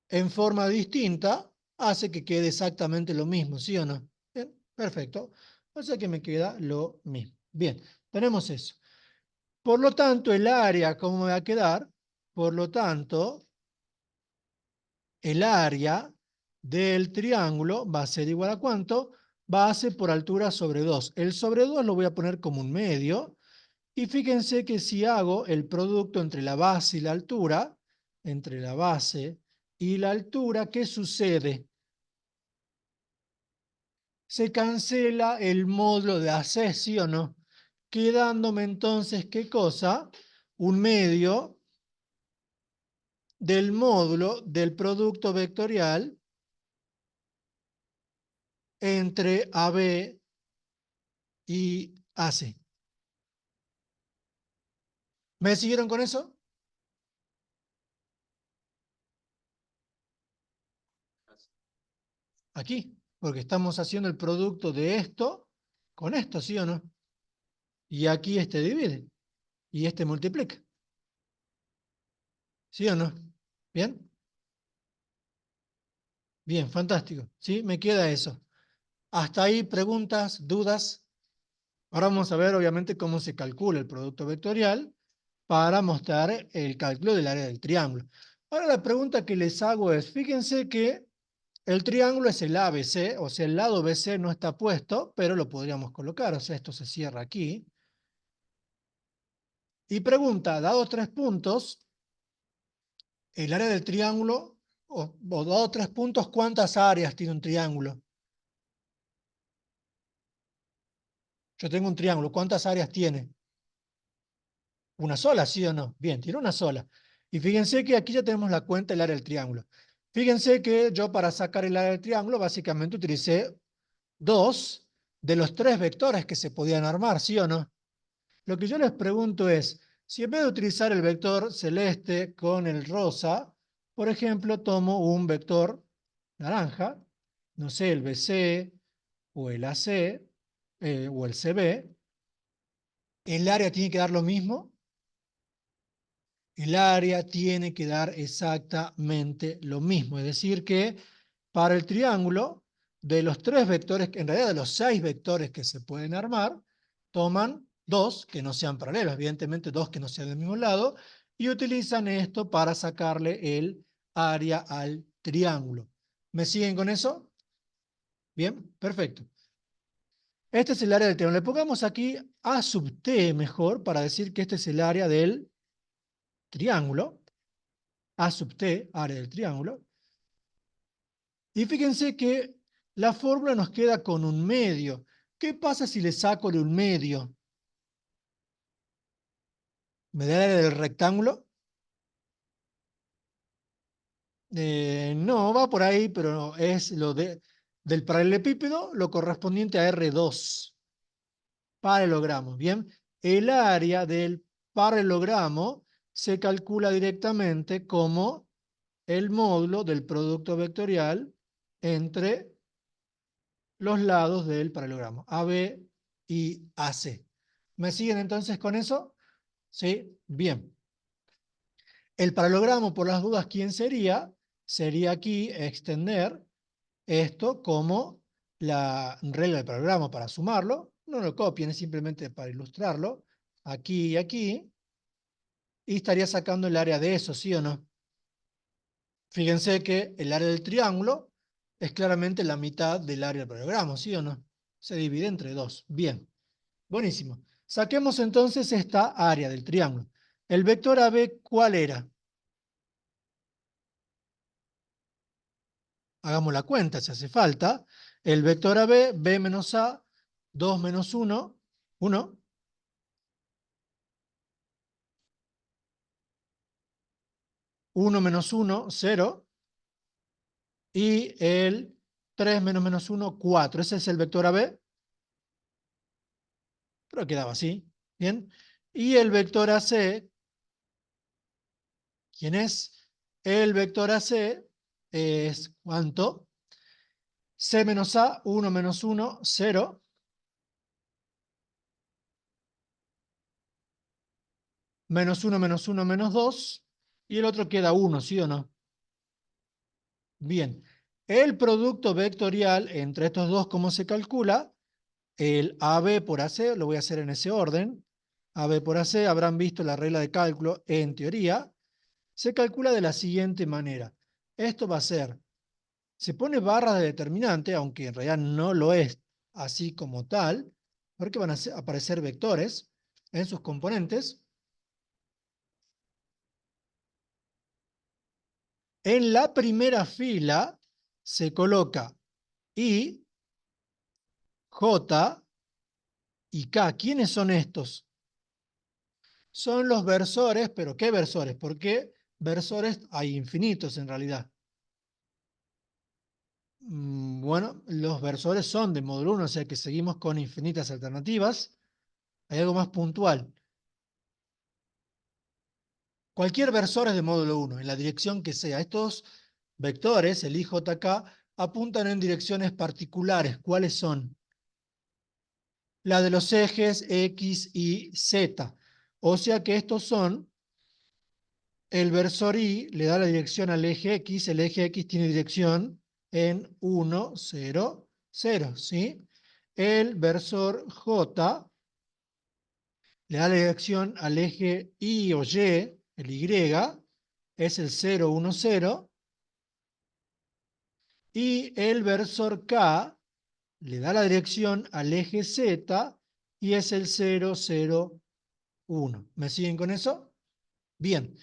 en forma distinta hace que quede exactamente lo mismo, ¿sí o no? Bien, perfecto. O sea que me queda lo mismo. Bien, tenemos eso. Por lo tanto, el área, ¿cómo me va a quedar? Por lo tanto, el área del triángulo va a ser igual a ¿cuánto? Base por altura sobre 2. El sobre 2 lo voy a poner como un medio. Y fíjense que si hago el producto entre la base y la altura, entre la base y la altura, ¿qué sucede? Se cancela el módulo de AC, ¿sí o no? Quedándome entonces, ¿qué cosa? Un medio del módulo del producto vectorial entre AB y AC. ¿Me siguieron con eso? Aquí, porque estamos haciendo el producto de esto con esto, ¿sí o no? Y aquí este divide y este multiplica. ¿Sí o no? ¿Bien? Bien, fantástico. ¿Sí? Me queda eso. Hasta ahí, preguntas, dudas. Ahora vamos a ver, obviamente, cómo se calcula el producto vectorial para mostrar el cálculo del área del triángulo. Ahora la pregunta que les hago es, fíjense que el triángulo es el ABC, o sea, el lado BC no está puesto, pero lo podríamos colocar, o sea, esto se cierra aquí. Y pregunta, dados 3 puntos, el área del triángulo, o dados 3 puntos, ¿cuántas áreas tiene un triángulo? Yo tengo un triángulo, ¿cuántas áreas tiene? ¿Una sola, sí o no? Bien, tiene una sola. Y fíjense que aquí ya tenemos la cuenta del área del triángulo. Fíjense que yo para sacar el área del triángulo básicamente utilicé 2 de los 3 vectores que se podían armar, ¿sí o no? Lo que yo les pregunto es, si en vez de utilizar el vector celeste con el rosa, por ejemplo, tomo un vector naranja, no sé, el BC o el AC o el CB, ¿el área tiene que dar lo mismo? El área tiene que dar exactamente lo mismo. Es decir que para el triángulo, de los 3 vectores, en realidad de los 6 vectores que se pueden armar, toman 2 que no sean paralelos, evidentemente 2 que no sean del mismo lado, y utilizan esto para sacarle el área al triángulo. ¿Me siguen con eso? Bien, perfecto. Este es el área del triángulo. Le pongamos aquí A sub T mejor para decir que este es el área del triángulo. A sub T, área del triángulo. Y fíjense que la fórmula nos queda con un medio. ¿Qué pasa si le saco de un medio? ¿Me da el área del rectángulo? No, va por ahí, pero no, es del paralelepípedo lo correspondiente a R2. Paralelogramo, ¿bien? El área del paralelogramo se calcula directamente como el módulo del producto vectorial entre los lados del paralelogramo, AB y AC. ¿Me siguen entonces con eso? ¿Sí? Bien. El paralelogramo, por las dudas, ¿quién sería? Sería aquí extender esto como la regla del paralelogramo para sumarlo. No lo copien, es simplemente para ilustrarlo. Aquí y aquí. Y estaría sacando el área de eso, ¿sí o no? Fíjense que el área del triángulo es claramente la mitad del área del paralelogramo, ¿sí o no? Se divide entre 2. Bien. Buenísimo. Saquemos entonces esta área del triángulo. El vector AB, ¿cuál era? Hagamos la cuenta si hace falta. El vector AB, B menos A, 2 menos 1, 1. 1 menos 1, 0. Y el 3 menos 1, 4. Ese es el vector AB. Pero quedaba así. Bien. Y el vector AC, ¿quién es? El vector AC es ¿cuánto? C menos A, 1 menos 1, 0. Menos 1, menos 1, menos 2. Y el otro queda 1, ¿sí o no? Bien. El producto vectorial entre estos dos, ¿cómo se calcula? El AB por AC, lo voy a hacer en ese orden. AB por AC, habrán visto la regla de cálculo en teoría. Se calcula de la siguiente manera. Esto va a ser, se pone barra de determinante, aunque en realidad no lo es así como tal, porque van a aparecer vectores en sus componentes. En la primera fila se coloca I, J y K. ¿Quiénes son estos? Son los versores, pero ¿qué versores? Porque versores hay infinitos en realidad. Bueno, los versores son de módulo 1, o sea que seguimos con infinitas alternativas. Hay algo más puntual. Cualquier versor es de módulo 1, en la dirección que sea. Estos vectores, el I, J, K, apuntan en direcciones particulares. ¿Cuáles son? La de los ejes X y Z. O sea que estos son, el versor Y le da la dirección al eje X, el eje X tiene dirección en 1, 0, 0, ¿sí? El versor J le da la dirección al eje Y o Y, el Y, es el 0, 1, 0, y el versor K le da la dirección al eje Z y es el 0, 0, 1. ¿Me siguen con eso? Bien.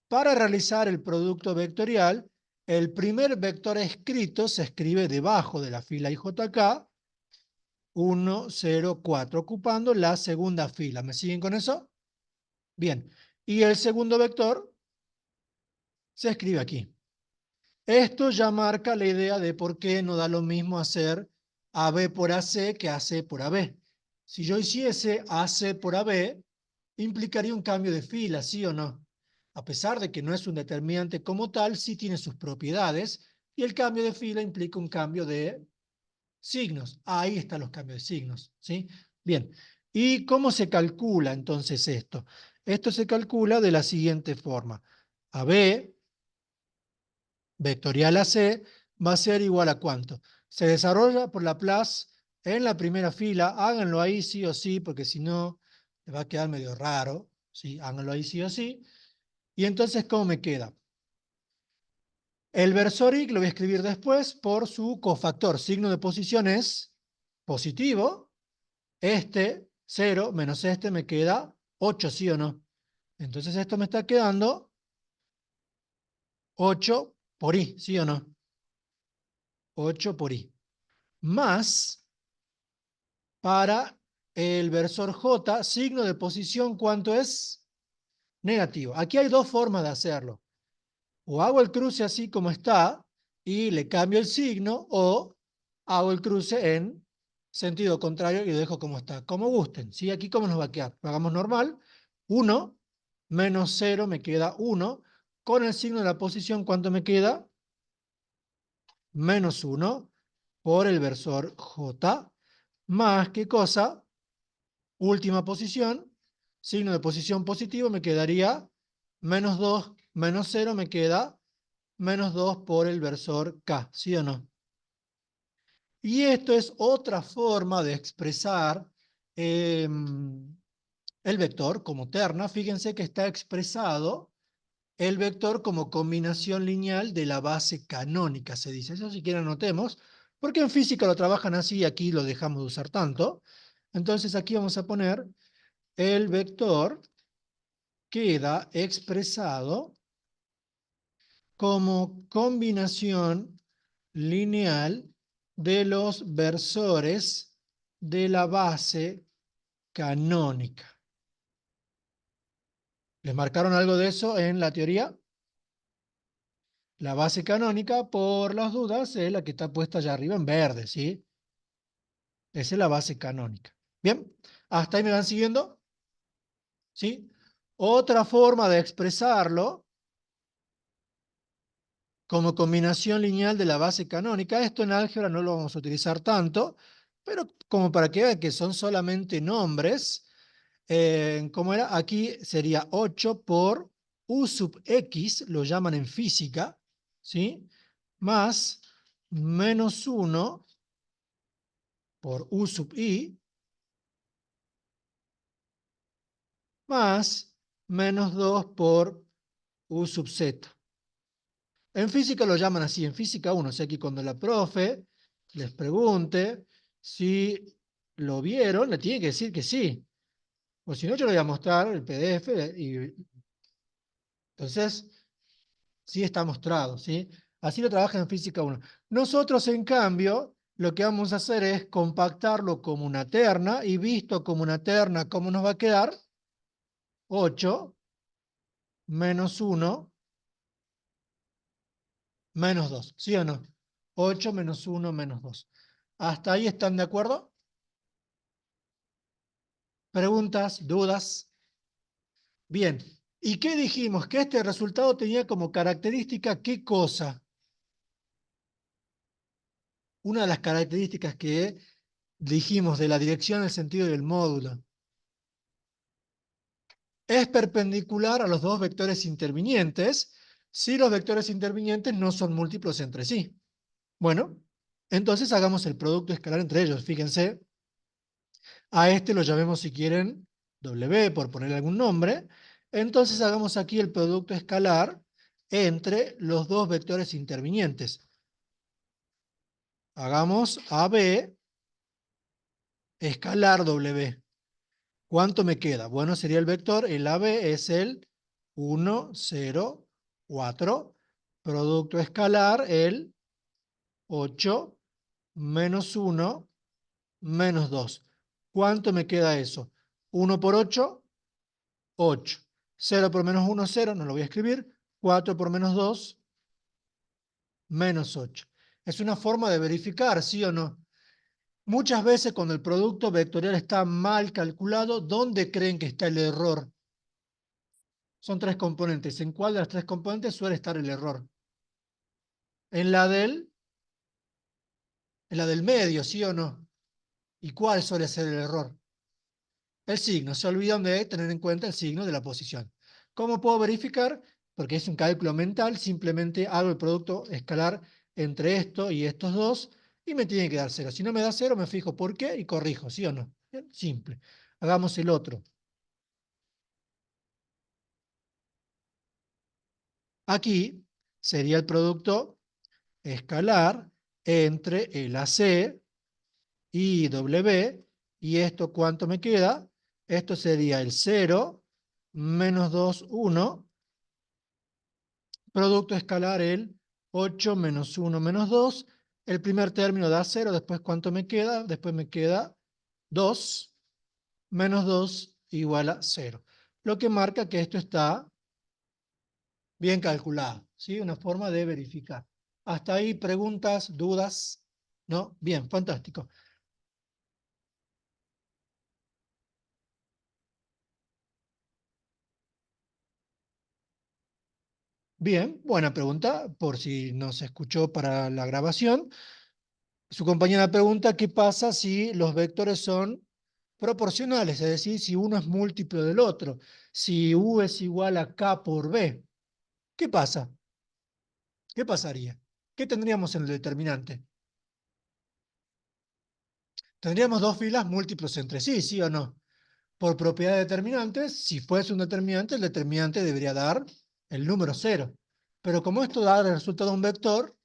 Para realizar el producto vectorial, el primer vector escrito se escribe debajo de la fila IJK, 1, 0, 4, ocupando la segunda fila. ¿Me siguen con eso? Bien. Y el segundo vector se escribe aquí. Esto ya marca la idea de por qué no da lo mismo hacer AB por AC que AC por AB. Si yo hiciese AC por AB, implicaría un cambio de fila, ¿sí o no? A pesar de que no es un determinante como tal, sí tiene sus propiedades y el cambio de fila implica un cambio de signos. Ahí están los cambios de signos, ¿sí? Bien. ¿Y cómo se calcula entonces esto? Esto se calcula de la siguiente forma. AB vectorial AC va a ser igual a ¿cuánto? Se desarrolla por Laplace en la primera fila. Háganlo ahí sí o sí, porque si no, le va a quedar medio raro. ¿Sí? Háganlo ahí sí o sí. Y entonces, ¿cómo me queda? El versor Y lo voy a escribir después por su cofactor. Signo de posición es positivo. Este, 0, menos este, me queda 8, ¿sí o no? Entonces esto me está quedando 8 por I, ¿sí o no? 8 por I. Más, para el versor J, signo de posición, ¿cuánto es? Negativo. Aquí hay dos formas de hacerlo. O hago el cruce así como está y le cambio el signo, o hago el cruce en sentido contrario y lo dejo como está. Como gusten. ¿Sí? Aquí, ¿cómo nos va a quedar? Lo hagamos normal. 1 menos 0 me queda 1. Con el signo de la posición, ¿cuánto me queda? Menos 1 por el versor J. Más, ¿qué cosa? Última posición. Signo de posición positivo me quedaría menos 2 menos 0 me queda menos 2 por el versor K, ¿sí o no? Y esto es otra forma de expresar el vector como terna. Fíjense que está expresado el vector como combinación lineal de la base canónica, se dice. Eso si quieren anotemos, porque en física lo trabajan así y aquí lo dejamos de usar tanto. Entonces aquí vamos a poner el vector queda expresado como combinación lineal de los versores de la base canónica. ¿Les marcaron algo de eso en la teoría? La base canónica, por las dudas, es la que está puesta allá arriba en verde, ¿sí? Esa es la base canónica. Bien, ¿hasta ahí me van siguiendo? ¿Sí? Otra forma de expresarlo como combinación lineal de la base canónica. Esto en álgebra no lo vamos a utilizar tanto, pero como para que vean que son solamente nombres, ¿cómo era? Aquí sería 8 por U sub X, lo llaman en física, ¿sí? Más menos 1 por U sub I, más menos 2 por U sub Z. En física lo llaman así, en física 1, o sea que cuando la profe les pregunte si lo vieron, le tiene que decir que sí. O si no, yo le voy a mostrar el PDF y entonces sí está mostrado, ¿sí? Así lo trabaja en física 1. Nosotros, en cambio, lo que vamos a hacer es compactarlo como una terna y visto como una terna, ¿cómo nos va a quedar? 8 menos 1 menos 2, ¿sí o no? 8 menos 1 menos 2. ¿Hasta ahí están de acuerdo? ¿Preguntas? ¿Dudas? Bien. ¿Y qué dijimos? Que este resultado tenía como característica ¿qué cosa? Una de las características que dijimos de la dirección, el sentido y el módulo. Es perpendicular a los dos vectores intervinientes si los vectores intervinientes no son múltiplos entre sí. Bueno, Entonces hagamos el producto escalar entre ellos. Fíjense, a este lo llamemos si quieren W, por ponerle algún nombre. Entonces hagamos aquí el producto escalar entre los dos vectores intervinientes. Hagamos AB escalar W. ¿Cuánto me queda? Bueno, sería el vector, el AB es el 1, 0, 4. Producto escalar, el 8 menos 1 menos 2. ¿Cuánto me queda eso? 1 por 8, 8. 0 por menos 1, 0, no lo voy a escribir. 4 por menos 2, menos 8. Es una forma de verificar, ¿sí o no? Muchas veces cuando el producto vectorial está mal calculado, ¿dónde creen que está el error? Son tres componentes. ¿En cuál de las tres componentes suele estar el error? En la del medio, ¿sí o no? ¿Y cuál suele ser el error? El signo. Se olvidan de tener en cuenta el signo de la posición. ¿Cómo puedo verificar? Porque es un cálculo mental, simplemente hago el producto escalar entre esto y estos dos y me tiene que dar 0. Si no me da 0, me fijo por qué y corrijo, ¿sí o no? Bien, simple. Hagamos el otro. Aquí sería el producto escalar entre el AC y W, y esto ¿cuánto me queda? Esto sería el 0, menos 2, 1, producto escalar el 8 menos 1 menos 2, el primer término da 0, después ¿cuánto me queda? Después me queda 2, menos 2 igual a 0, lo que marca que esto está bien calculado, ¿sí? Una forma de verificar. Hasta ahí, preguntas, dudas, ¿no? Bien, fantástico. Bien, buena pregunta, por si no se escuchó para la grabación. Su compañera pregunta qué pasa si los vectores son proporcionales, es decir, si uno es múltiplo del otro, si U es igual a K por B. ¿Qué pasa? ¿Qué pasaría? ¿Qué tendríamos en el determinante? Tendríamos dos filas múltiplos entre sí, ¿sí o no? Por propiedad de determinantes, si fuese un determinante, el determinante debería dar el número 0. Pero como esto da el resultado de un vector,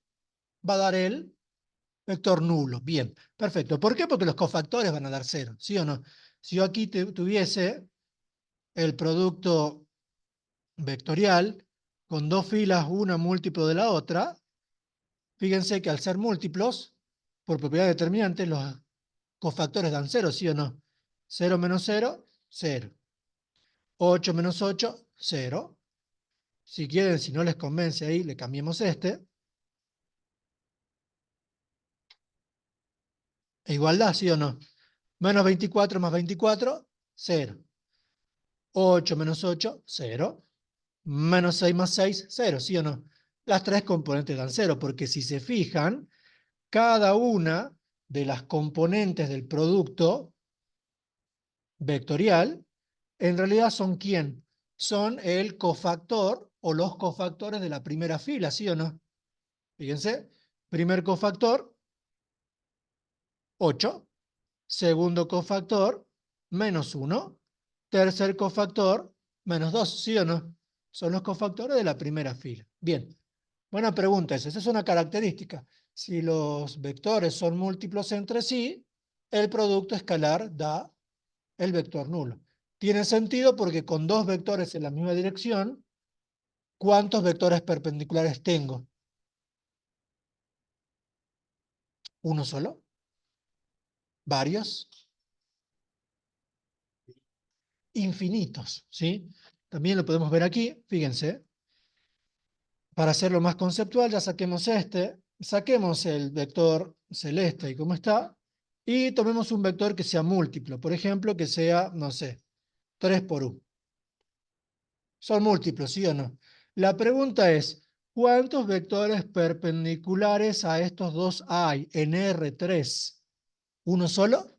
va a dar el vector nulo. Bien, perfecto. ¿Por qué? Porque los cofactores van a dar 0, ¿sí o no? Si yo aquí tuviese el producto vectorial con dos filas, una múltiplo de la otra, fíjense que al ser múltiplos, por propiedad determinante, los cofactores dan 0, ¿sí o no? 0 menos 0, 0. 8 menos 8, 0. Si quieren, si no les convence ahí, le cambiemos este. E igualdad, ¿sí o no? Menos 24 más 24, 0. 8 menos 8, 0. Menos 6 más 6, 0, ¿sí o no? Las tres componentes dan 0, porque si se fijan, cada una de las componentes del producto vectorial, en realidad son ¿quién? Son el cofactor o los cofactores de la primera fila, ¿sí o no? Fíjense, primer cofactor, 8. Segundo cofactor, menos 1. Tercer cofactor, menos 2, ¿sí o no? Son los cofactores de la primera fila. Bien, buena pregunta esa. Esa es una característica. Si los vectores son múltiplos entre sí, el producto escalar da el vector nulo. Tiene sentido porque con dos vectores en la misma dirección, ¿cuántos vectores perpendiculares tengo? ¿Uno solo? ¿Varios? Infinitos, ¿sí? También lo podemos ver aquí, fíjense. Para hacerlo más conceptual, ya saquemos este, saquemos el vector celeste y cómo está, y tomemos un vector que sea múltiplo, por ejemplo, que sea, no sé, 3 por U. Son múltiplos, ¿sí o no? La pregunta es, ¿cuántos vectores perpendiculares a estos dos hay en R3? ¿Uno solo?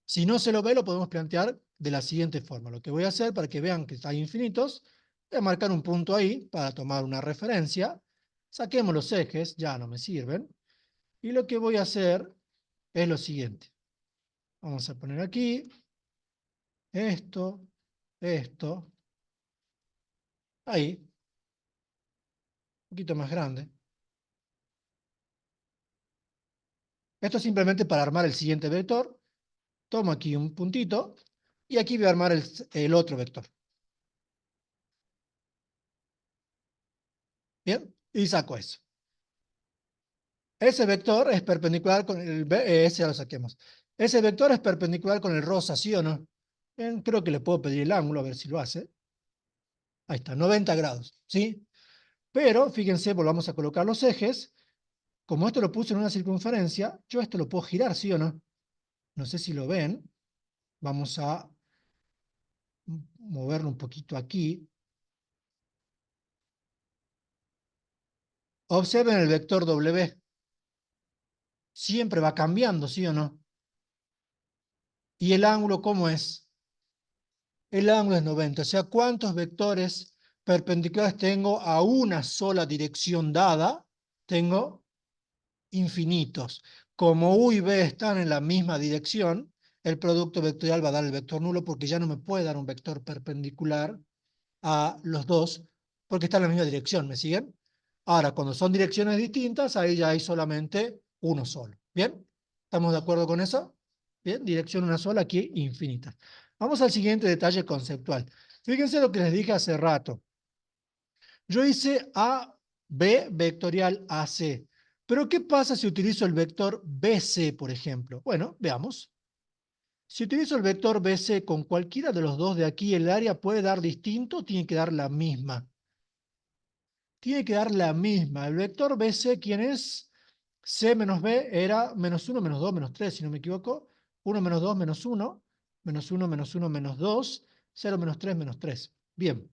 Si no se lo ve, lo podemos plantear de la siguiente forma. Lo que voy a hacer para que vean que hay infinitos, voy a marcar un punto ahí para tomar una referencia. Saquemos los ejes, ya no me sirven. Y lo que voy a hacer es lo siguiente. Vamos a poner aquí esto, esto, ahí, un poquito más grande. Esto es simplemente para armar el siguiente vector. Tomo aquí un puntito y aquí voy a armar el otro vector. ¿Bien? Y saco eso. Ese vector es perpendicular con ese ya lo saquemos. Ese vector es perpendicular con el rosa, ¿sí o no? Bien, creo que le puedo pedir el ángulo, a ver si lo hace. Ahí está, 90 grados, ¿sí? Pero, fíjense, volvamos a colocar los ejes. Como esto lo puse en una circunferencia, yo esto lo puedo girar, ¿sí o no? No sé si lo ven. Vamos a moverlo un poquito aquí. Observen el vector W. Siempre va cambiando, ¿sí o no? ¿Y el ángulo cómo es? El ángulo es 90. O sea, ¿cuántos vectores perpendiculares tengo a una sola dirección dada? Tengo infinitos. Como U y B están en la misma dirección, el producto vectorial va a dar el vector nulo porque ya no me puede dar un vector perpendicular a los dos porque están en la misma dirección. ¿Me siguen? Ahora, cuando son direcciones distintas, ahí ya hay solamente uno solo. ¿Bien? ¿Estamos de acuerdo con eso? Bien, dirección una sola, aquí infinita. Vamos al siguiente detalle conceptual. Fíjense lo que les dije hace rato. Yo hice A, B vectorial AC. Pero ¿qué pasa si utilizo el vector BC, por ejemplo? Bueno, veamos. Si utilizo el vector BC con cualquiera de los dos de aquí, ¿el área puede dar distinto o tiene que dar la misma? Tiene que dar la misma. El vector BC, ¿quién es? C menos B era menos 1, menos 2, menos 3, si no me equivoco. 1 menos 2, menos 1. Menos 1, menos 1, menos 2. 0, menos 3, menos 3. Bien.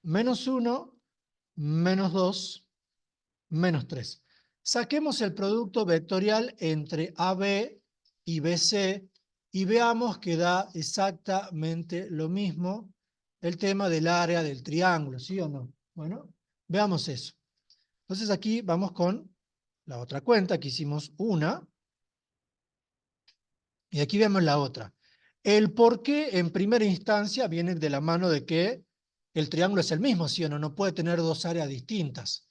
Menos 1, menos 2, menos 3. Saquemos el producto vectorial entre AB y BC y veamos que da exactamente lo mismo el tema del área del triángulo, ¿sí o no? Bueno, veamos eso. Entonces aquí vamos con la otra cuenta, que hicimos una, y aquí vemos la otra. El por qué en primera instancia viene de la mano de que el triángulo es el mismo, ¿sí o no? No puede tener dos áreas distintas.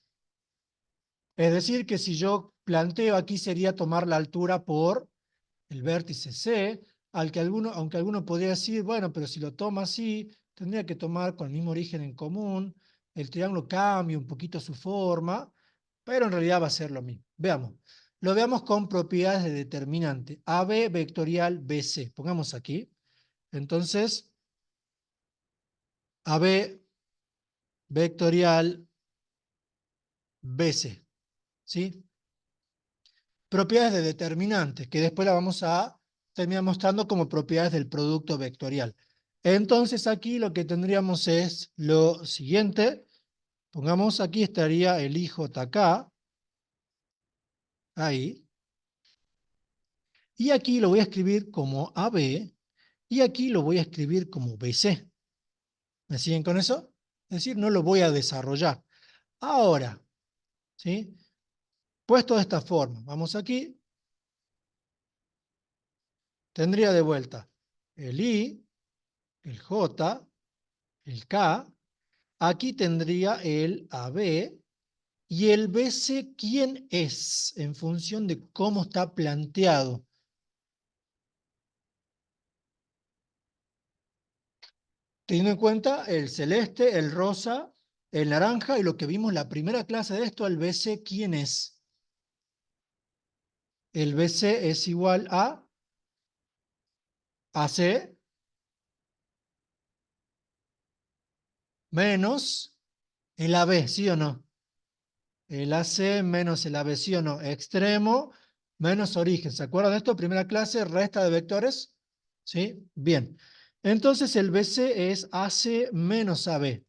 Es decir, que si yo planteo aquí sería tomar la altura por el vértice C, aunque alguno podría decir, bueno, pero si lo toma así, tendría que tomar con el mismo origen en común, el triángulo cambia un poquito su forma, pero en realidad va a ser lo mismo. Veamos. Lo veamos con propiedades de determinante. AB vectorial BC. Pongamos aquí. Entonces, AB vectorial BC. ¿Sí? Propiedades de determinantes, que después la vamos a terminar mostrando como propiedades del producto vectorial. Entonces aquí lo que tendríamos es lo siguiente. Pongamos aquí estaría el IJK, ahí. Y aquí lo voy a escribir como AB, y aquí lo voy a escribir como BC. ¿Me siguen con eso? Es decir, no lo voy a desarrollar. Ahora, ¿sí? Puesto de esta forma, vamos aquí, tendría de vuelta el I, el J, el K, aquí tendría el AB, y el BC, ¿quién es? En función de cómo está planteado. Teniendo en cuenta el celeste, el rosa, el naranja y lo que vimos en la primera clase de esto, el BC, ¿quién es? El BC es igual a AC menos el AB, ¿sí o no? El AC menos el AB, ¿sí o no? Extremo menos origen. ¿Se acuerdan de esto? Primera clase, resta de vectores. ¿Sí? Bien. Entonces el BC es AC menos AB.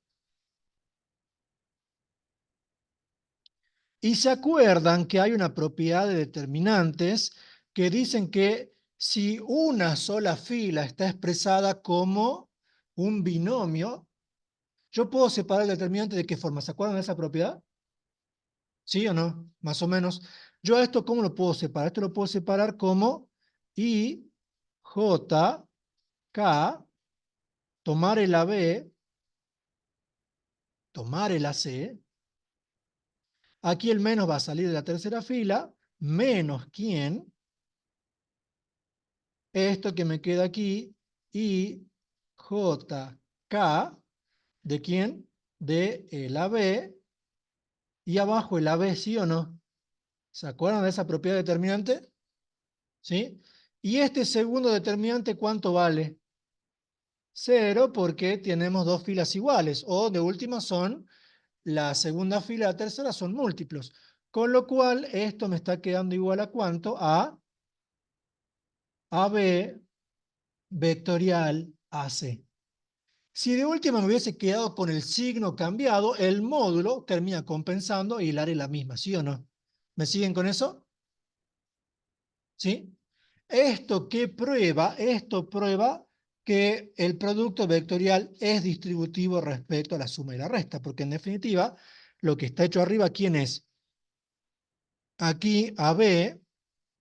Y se acuerdan que hay una propiedad de determinantes que dicen que si una sola fila está expresada como un binomio, yo puedo separar el determinante de qué forma. ¿Se acuerdan de esa propiedad? ¿Sí o no? Más o menos. Yo a esto, ¿cómo lo puedo separar? Esto lo puedo separar como I, J, K, tomar el AB, tomar el AC. Aquí el menos va a salir de la tercera fila, menos quién. Esto que me queda aquí, I, J, K, ¿de quién? De el AB, y abajo el AB, ¿sí o no? ¿Se acuerdan de esa propiedad determinante? ¿Sí? Y este segundo determinante, ¿cuánto vale? 0, porque tenemos dos filas iguales, o de última son, la segunda fila y la tercera son múltiplos. Con lo cual, esto me está quedando igual a ¿cuánto? A AB vectorial AC. Si de última me hubiese quedado con el signo cambiado, el módulo termina compensando y el área es la misma, ¿sí o no? ¿Me siguen con eso? ¿Sí? ¿Esto qué prueba? Esto prueba que el producto vectorial es distributivo respecto a la suma y la resta, porque en definitiva, lo que está hecho arriba, ¿quién es? Aquí AB,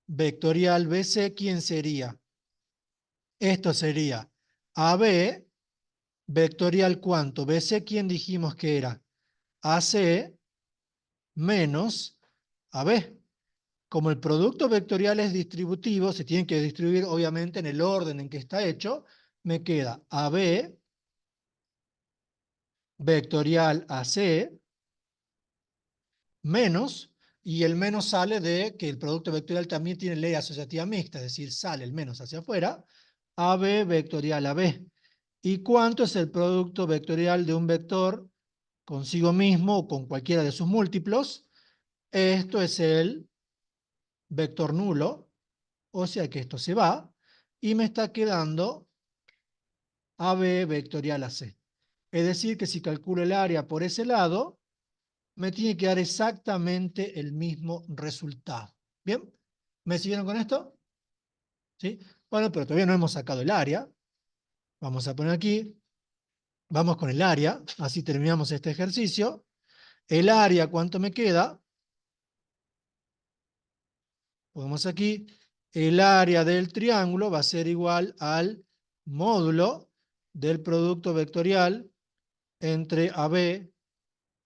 vectorial BC, ¿quién sería? Esto sería AB, vectorial ¿cuánto? BC, ¿quién dijimos que era? AC menos AB. Como el producto vectorial es distributivo, se tiene que distribuir obviamente en el orden en que está hecho, me queda AB vectorial AC menos, y el menos sale de que el producto vectorial también tiene ley asociativa mixta, es decir, sale el menos hacia afuera, AB vectorial AB. ¿Y cuánto es el producto vectorial de un vector consigo mismo o con cualquiera de sus múltiplos? Esto es el vector nulo, o sea que esto se va, y me está quedando AB vectorial AC. Es decir, que si calculo el área por ese lado, me tiene que dar exactamente el mismo resultado. ¿Bien? ¿Me siguieron con esto? ¿Sí? Bueno, pero todavía no hemos sacado el área. Vamos a poner aquí, vamos con el área, así terminamos este ejercicio. El área, ¿cuánto me queda? Ponemos aquí, el área del triángulo va a ser igual al módulo del producto vectorial entre AB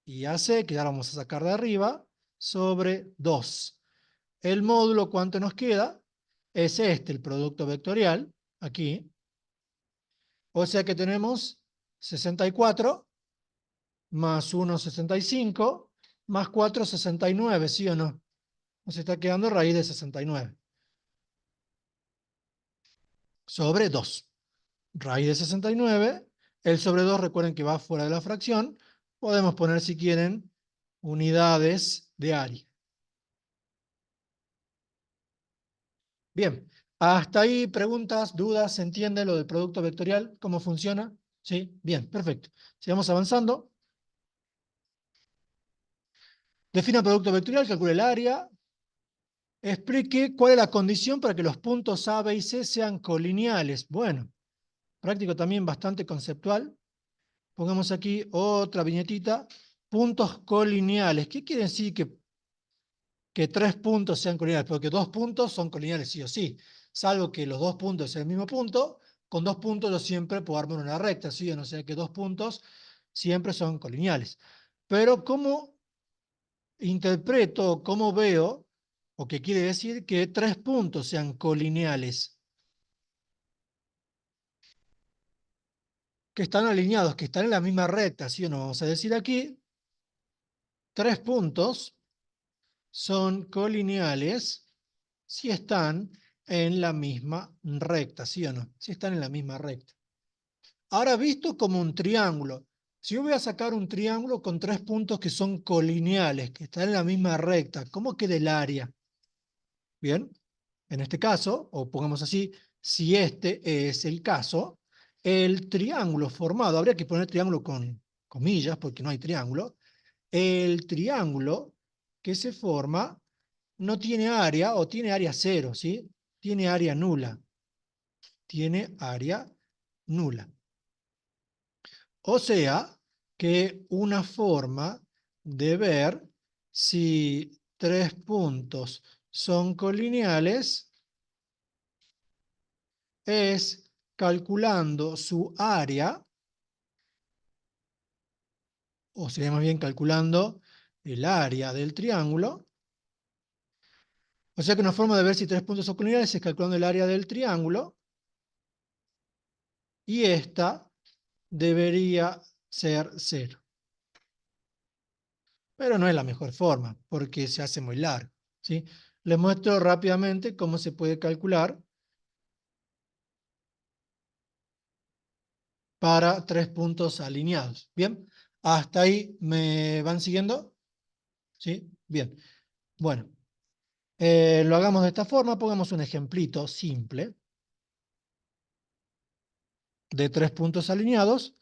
y AC, que ya lo vamos a sacar de arriba, sobre 2. El módulo, ¿cuánto nos queda? Es este, el producto vectorial, aquí. O sea que tenemos 64 más 1, 65, más 4, 69, ¿sí o no? Nos está quedando raíz de 69 sobre 2. Raíz de 69, el sobre 2, recuerden que va fuera de la fracción. Podemos poner, si quieren, unidades de área. Bien, hasta ahí preguntas, dudas, ¿se entiende lo del producto vectorial? ¿Cómo funciona? Sí, bien, perfecto. Sigamos avanzando. Defina el producto vectorial, calcule el área. Explique cuál es la condición para que los puntos A, B y C sean colineales. Bueno, práctico también bastante conceptual. Pongamos aquí otra viñetita. Puntos colineales. ¿Qué quiere decir que tres puntos sean colineales? Porque dos puntos son colineales sí o sí. Salvo que los dos puntos sean el mismo punto, con dos puntos yo siempre puedo armar una recta, ¿sí? O no sea que dos puntos siempre son colineales. Pero ¿cómo interpreto, cómo veo, o qué quiere decir que tres puntos sean colineales? Que están alineados, que están en la misma recta, ¿sí o no? Vamos a decir aquí, tres puntos son colineales si están en la misma recta, ¿sí o no? Si están en la misma recta. Ahora visto como un triángulo, si yo voy a sacar un triángulo con tres puntos que son colineales, que están en la misma recta, ¿cómo queda el área? Bien, en este caso, o pongamos así, si este es el caso, el triángulo formado, habría que poner triángulo con comillas porque no hay triángulo, el triángulo que se forma no tiene área o tiene área cero, ¿sí? Tiene área nula. Tiene área nula. O sea, que una forma de ver si tres puntos son colineales es calculando su área, o sería más bien calculando el área del triángulo. O sea que una forma de ver si tres puntos son colineales es calculando el área del triángulo. Y esta debería ser 0. Pero no es la mejor forma, porque se hace muy largo, ¿sí? Les muestro rápidamente cómo se puede calcular para tres puntos alineados. ¿Bien? ¿Hasta ahí me van siguiendo? ¿Sí? Bien. Bueno, lo hagamos de esta forma. Pongamos un ejemplito simple de tres puntos alineados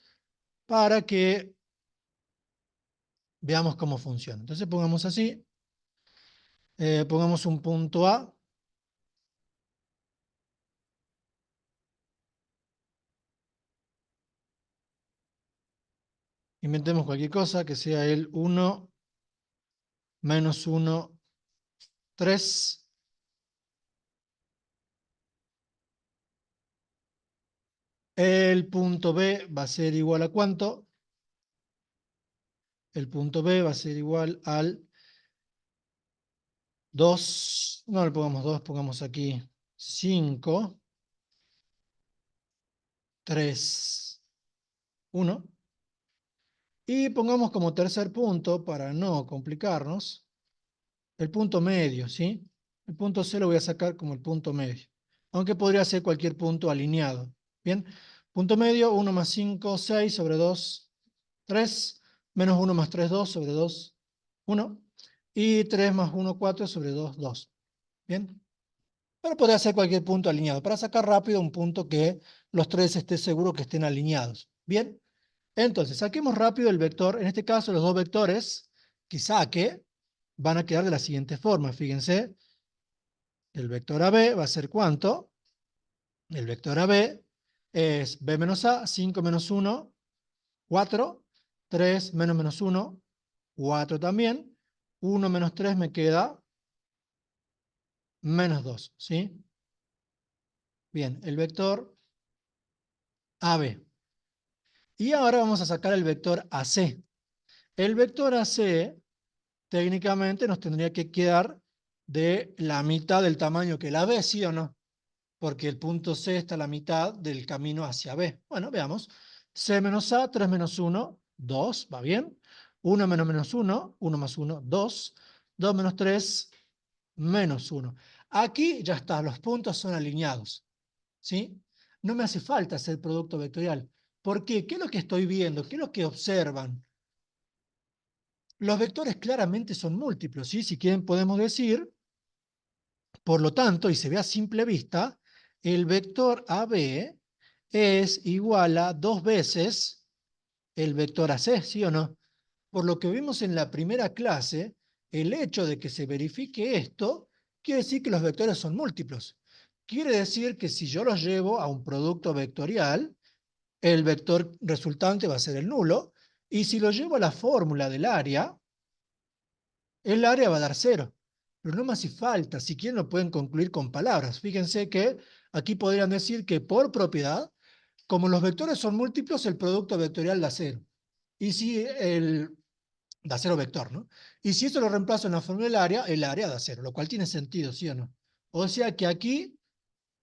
para que veamos cómo funciona. Entonces pongamos así. Pongamos un punto A. Inventemos cualquier cosa que sea el 1, menos 1, 3. El punto B va a ser igual a ¿cuánto? El punto B va a ser igual al 2. No le pongamos 2, pongamos aquí 5, 3, 1. Y pongamos como tercer punto, para no complicarnos, el punto medio, ¿sí? El punto C lo voy a sacar como el punto medio, aunque podría ser cualquier punto alineado. ¿Bien? Punto medio, 1 más 5, 6 sobre 2, 3, menos 1 más 3, 2 sobre 2, 1, y 3 más 1, 4 sobre 2, 2. ¿Bien? Pero podría ser cualquier punto alineado, para sacar rápido un punto que los tres esté seguro que estén alineados. ¿Bien? Entonces, saquemos rápido el vector. En este caso, los dos vectores que saque van a quedar de la siguiente forma. Fíjense, el vector AB va a ser ¿cuánto? El vector AB es B menos A, 5 menos 1, 4, 3 menos menos 1, 4 también, 1 menos 3 me queda menos 2, ¿sí? Bien, el vector AB. Y ahora vamos a sacar el vector AC. El vector AC técnicamente nos tendría que quedar de la mitad del tamaño que la B, ¿sí o no? Porque el punto C está a la mitad del camino hacia B. Bueno, veamos. C menos A, 3 menos 1, 2, ¿va bien? 1 menos menos 1, 1 más 1, 2. 2 menos 3, menos 1. Aquí ya está, los puntos son alineados, ¿sí? No me hace falta hacer producto vectorial. ¿Por qué? ¿Qué es lo que estoy viendo? ¿Qué es lo que observan? Los vectores claramente son múltiplos, ¿sí? Si quieren podemos decir, por lo tanto, y se ve a simple vista, el vector AB es igual a 2 veces el vector AC, ¿sí o no? Por lo que vimos en la primera clase, el hecho de que se verifique esto quiere decir que los vectores son múltiplos. Quiere decir que si yo los llevo a un producto vectorial, el vector resultante va a ser el nulo, y si lo llevo a la fórmula del área, el área va a dar 0. Pero no me hace falta, si quieren lo pueden concluir con palabras. Fíjense que aquí podrían decir que por propiedad, como los vectores son múltiplos, el producto vectorial da 0. Y si da 0 vector, ¿no? Y si esto lo reemplazo en la fórmula del área, el área da 0, lo cual tiene sentido, ¿sí o no? O sea que aquí,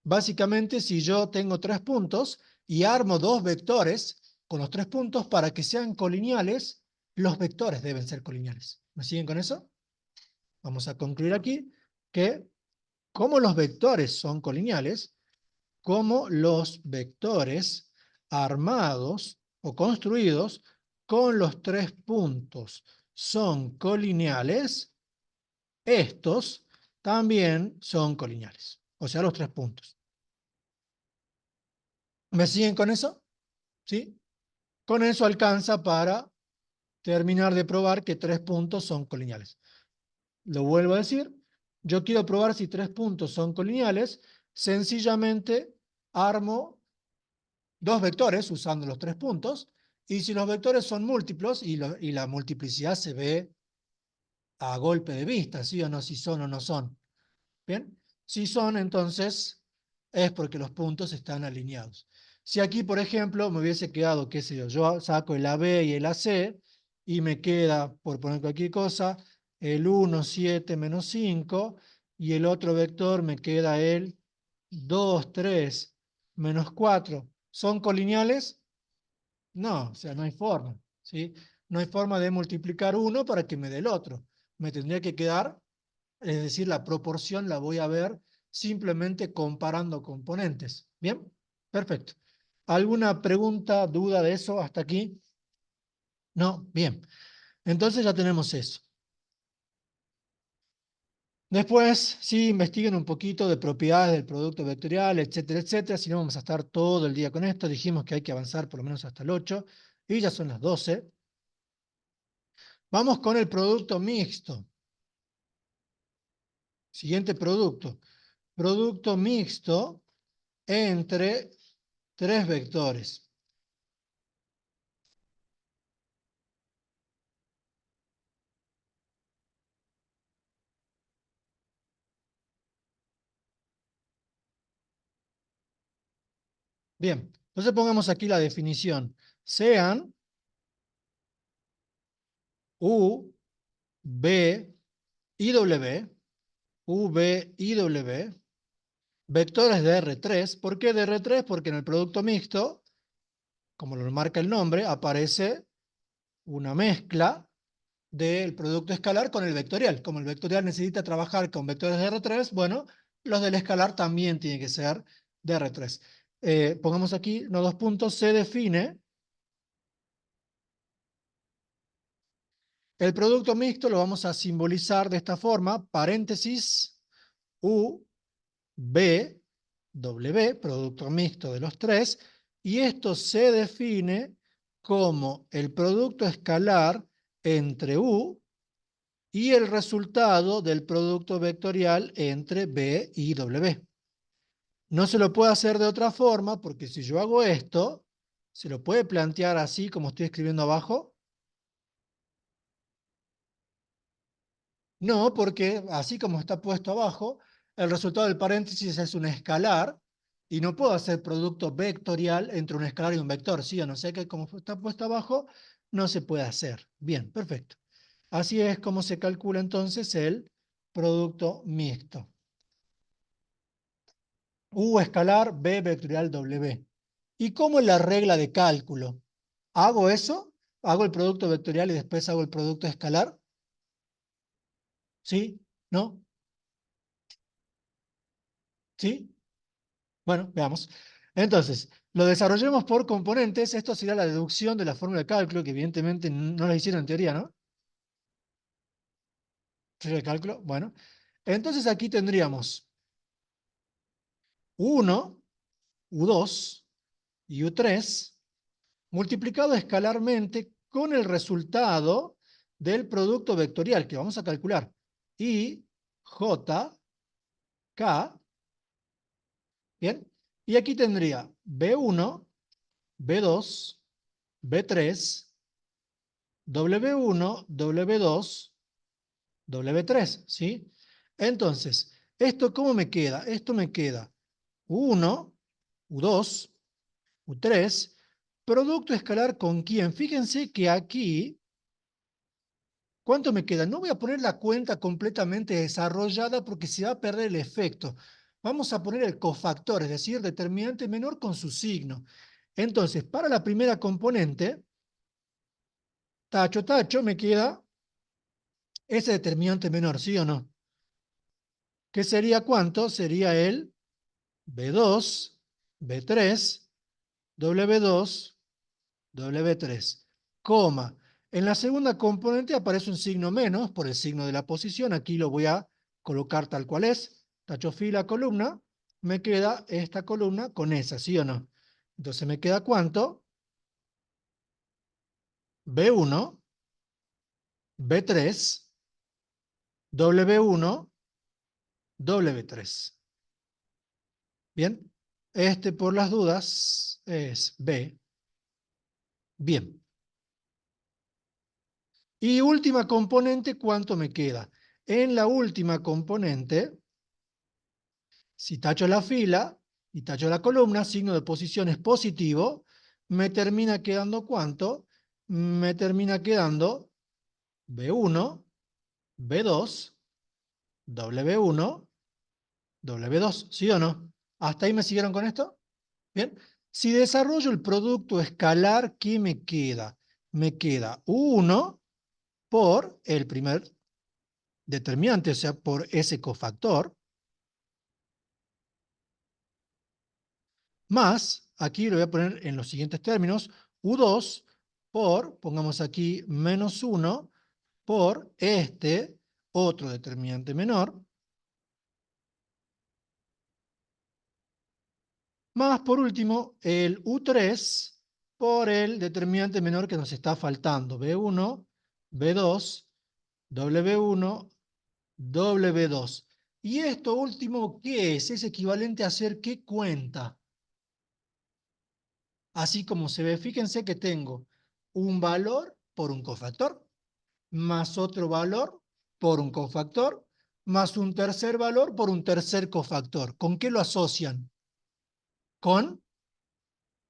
básicamente, si yo tengo tres puntos y armo dos vectores con los tres puntos para que sean colineales, los vectores deben ser colineales. ¿Me siguen con eso? Vamos a concluir aquí que como los vectores son colineales, como los vectores armados o construidos con los tres puntos son colineales, estos también son colineales. O sea, los tres puntos. ¿Me siguen con eso? ¿Sí? Con eso alcanza para terminar de probar que tres puntos son colineales. Lo vuelvo a decir, yo quiero probar si tres puntos son colineales, sencillamente armo dos vectores usando los tres puntos, y si los vectores son múltiplos y la multiplicidad se ve a golpe de vista, ¿sí o no? Si son o no son. ¿Bien? Si son, entonces, es porque los puntos están alineados. Si aquí, por ejemplo, me hubiese quedado, qué sé yo, yo saco el AB y el AC, y me queda, por poner cualquier cosa, el 1, 7, menos 5, y el otro vector me queda el 2, 3, menos 4. ¿Son colineales? No, o sea, no hay forma, ¿sí? No hay forma de multiplicar uno para que me dé el otro. Me tendría que quedar, es decir, la proporción la voy a ver simplemente comparando componentes. ¿Bien? Perfecto. ¿Alguna pregunta, duda de eso hasta aquí? No, bien. Entonces ya tenemos eso. Después, sí, investiguen un poquito de propiedades del producto vectorial, etcétera, etcétera. Si no, vamos a estar todo el día con esto. Dijimos que hay que avanzar por lo menos hasta el 8 y ya son las 12. Vamos con el producto mixto. Siguiente producto. Producto mixto entre tres vectores. Bien, entonces pongamos aquí la definición. Sean U, B y W, U, B y W, vectores de R3. ¿Por qué de R3? Porque en el producto mixto, como lo marca el nombre, aparece una mezcla del producto escalar con el vectorial. Como el vectorial necesita trabajar con vectores de R3, bueno, los del escalar también tienen que ser de R3. Pongamos aquí los dos puntos. Se define el producto mixto, lo vamos a simbolizar de esta forma: paréntesis U, B, W, producto mixto de los tres, y esto se define como el producto escalar entre U y el resultado del producto vectorial entre B y W. No se lo puede hacer de otra forma, porque si yo hago esto, se lo puede plantear así como estoy escribiendo abajo. No, porque así como está puesto abajo, el resultado del paréntesis es un escalar, y no puedo hacer producto vectorial entre un escalar y un vector, ¿sí? A no ser que como está puesto abajo, no se puede hacer. Bien, perfecto. Así es como se calcula entonces el producto mixto. U escalar, B vectorial, W. ¿Y cómo es la regla de cálculo? ¿Hago eso? ¿Hago el producto vectorial y después hago el producto escalar? ¿Sí? ¿No? ¿Sí? Bueno, veamos. Entonces, lo desarrollemos por componentes. Esto sería la deducción de la fórmula de cálculo, que evidentemente no la hicieron en teoría, ¿no? Teoría de cálculo, bueno. Entonces aquí tendríamos U1, U2 y U3 multiplicado escalarmente con el resultado del producto vectorial que vamos a calcular. I, J, K, ¿bien? Y aquí tendría B1, B2, B3, W1, W2, W3, ¿sí? Entonces, ¿esto cómo me queda? Esto me queda U1, U2, U3, producto escalar ¿con quién? Fíjense que aquí, ¿cuánto me queda? No voy a poner la cuenta completamente desarrollada porque se va a perder el efecto. Vamos a poner el cofactor, es decir, determinante menor con su signo. Entonces, para la primera componente, tacho, tacho, me queda ese determinante menor, ¿sí o no? ¿Qué sería cuánto? Sería el B2, B3, W2, W3, coma. En la segunda componente aparece un signo menos por el signo de la posición. Aquí lo voy a colocar tal cual es. Tacho fila, columna. Me queda esta columna con esa, ¿sí o no? Entonces me queda ¿cuánto? B1, B3, W1, W3. Bien, este por las dudas es B. Bien, Y última componente, ¿cuánto me queda? En la última componente, si tacho la fila y tacho la columna, signo de posición es positivo, me termina quedando ¿cuánto? Me termina quedando B1, B2, W1, W2, ¿sí o no? ¿Hasta ahí me siguieron con esto? Bien. Si desarrollo el producto escalar, ¿qué me queda? Me queda 1 por el primer determinante, o sea, por ese cofactor, más, aquí lo voy a poner en los siguientes términos, U2 por, pongamos aquí, menos 1 por este otro determinante menor, más por último el U3 por el determinante menor que nos está faltando, B1, B2, W1, W2. ¿Y esto último qué es? Es equivalente a hacer ¿qué cuenta? Así como se ve, fíjense que tengo un valor por un cofactor, más otro valor por un cofactor, más un tercer valor por un tercer cofactor. ¿Con qué lo asocian? Con,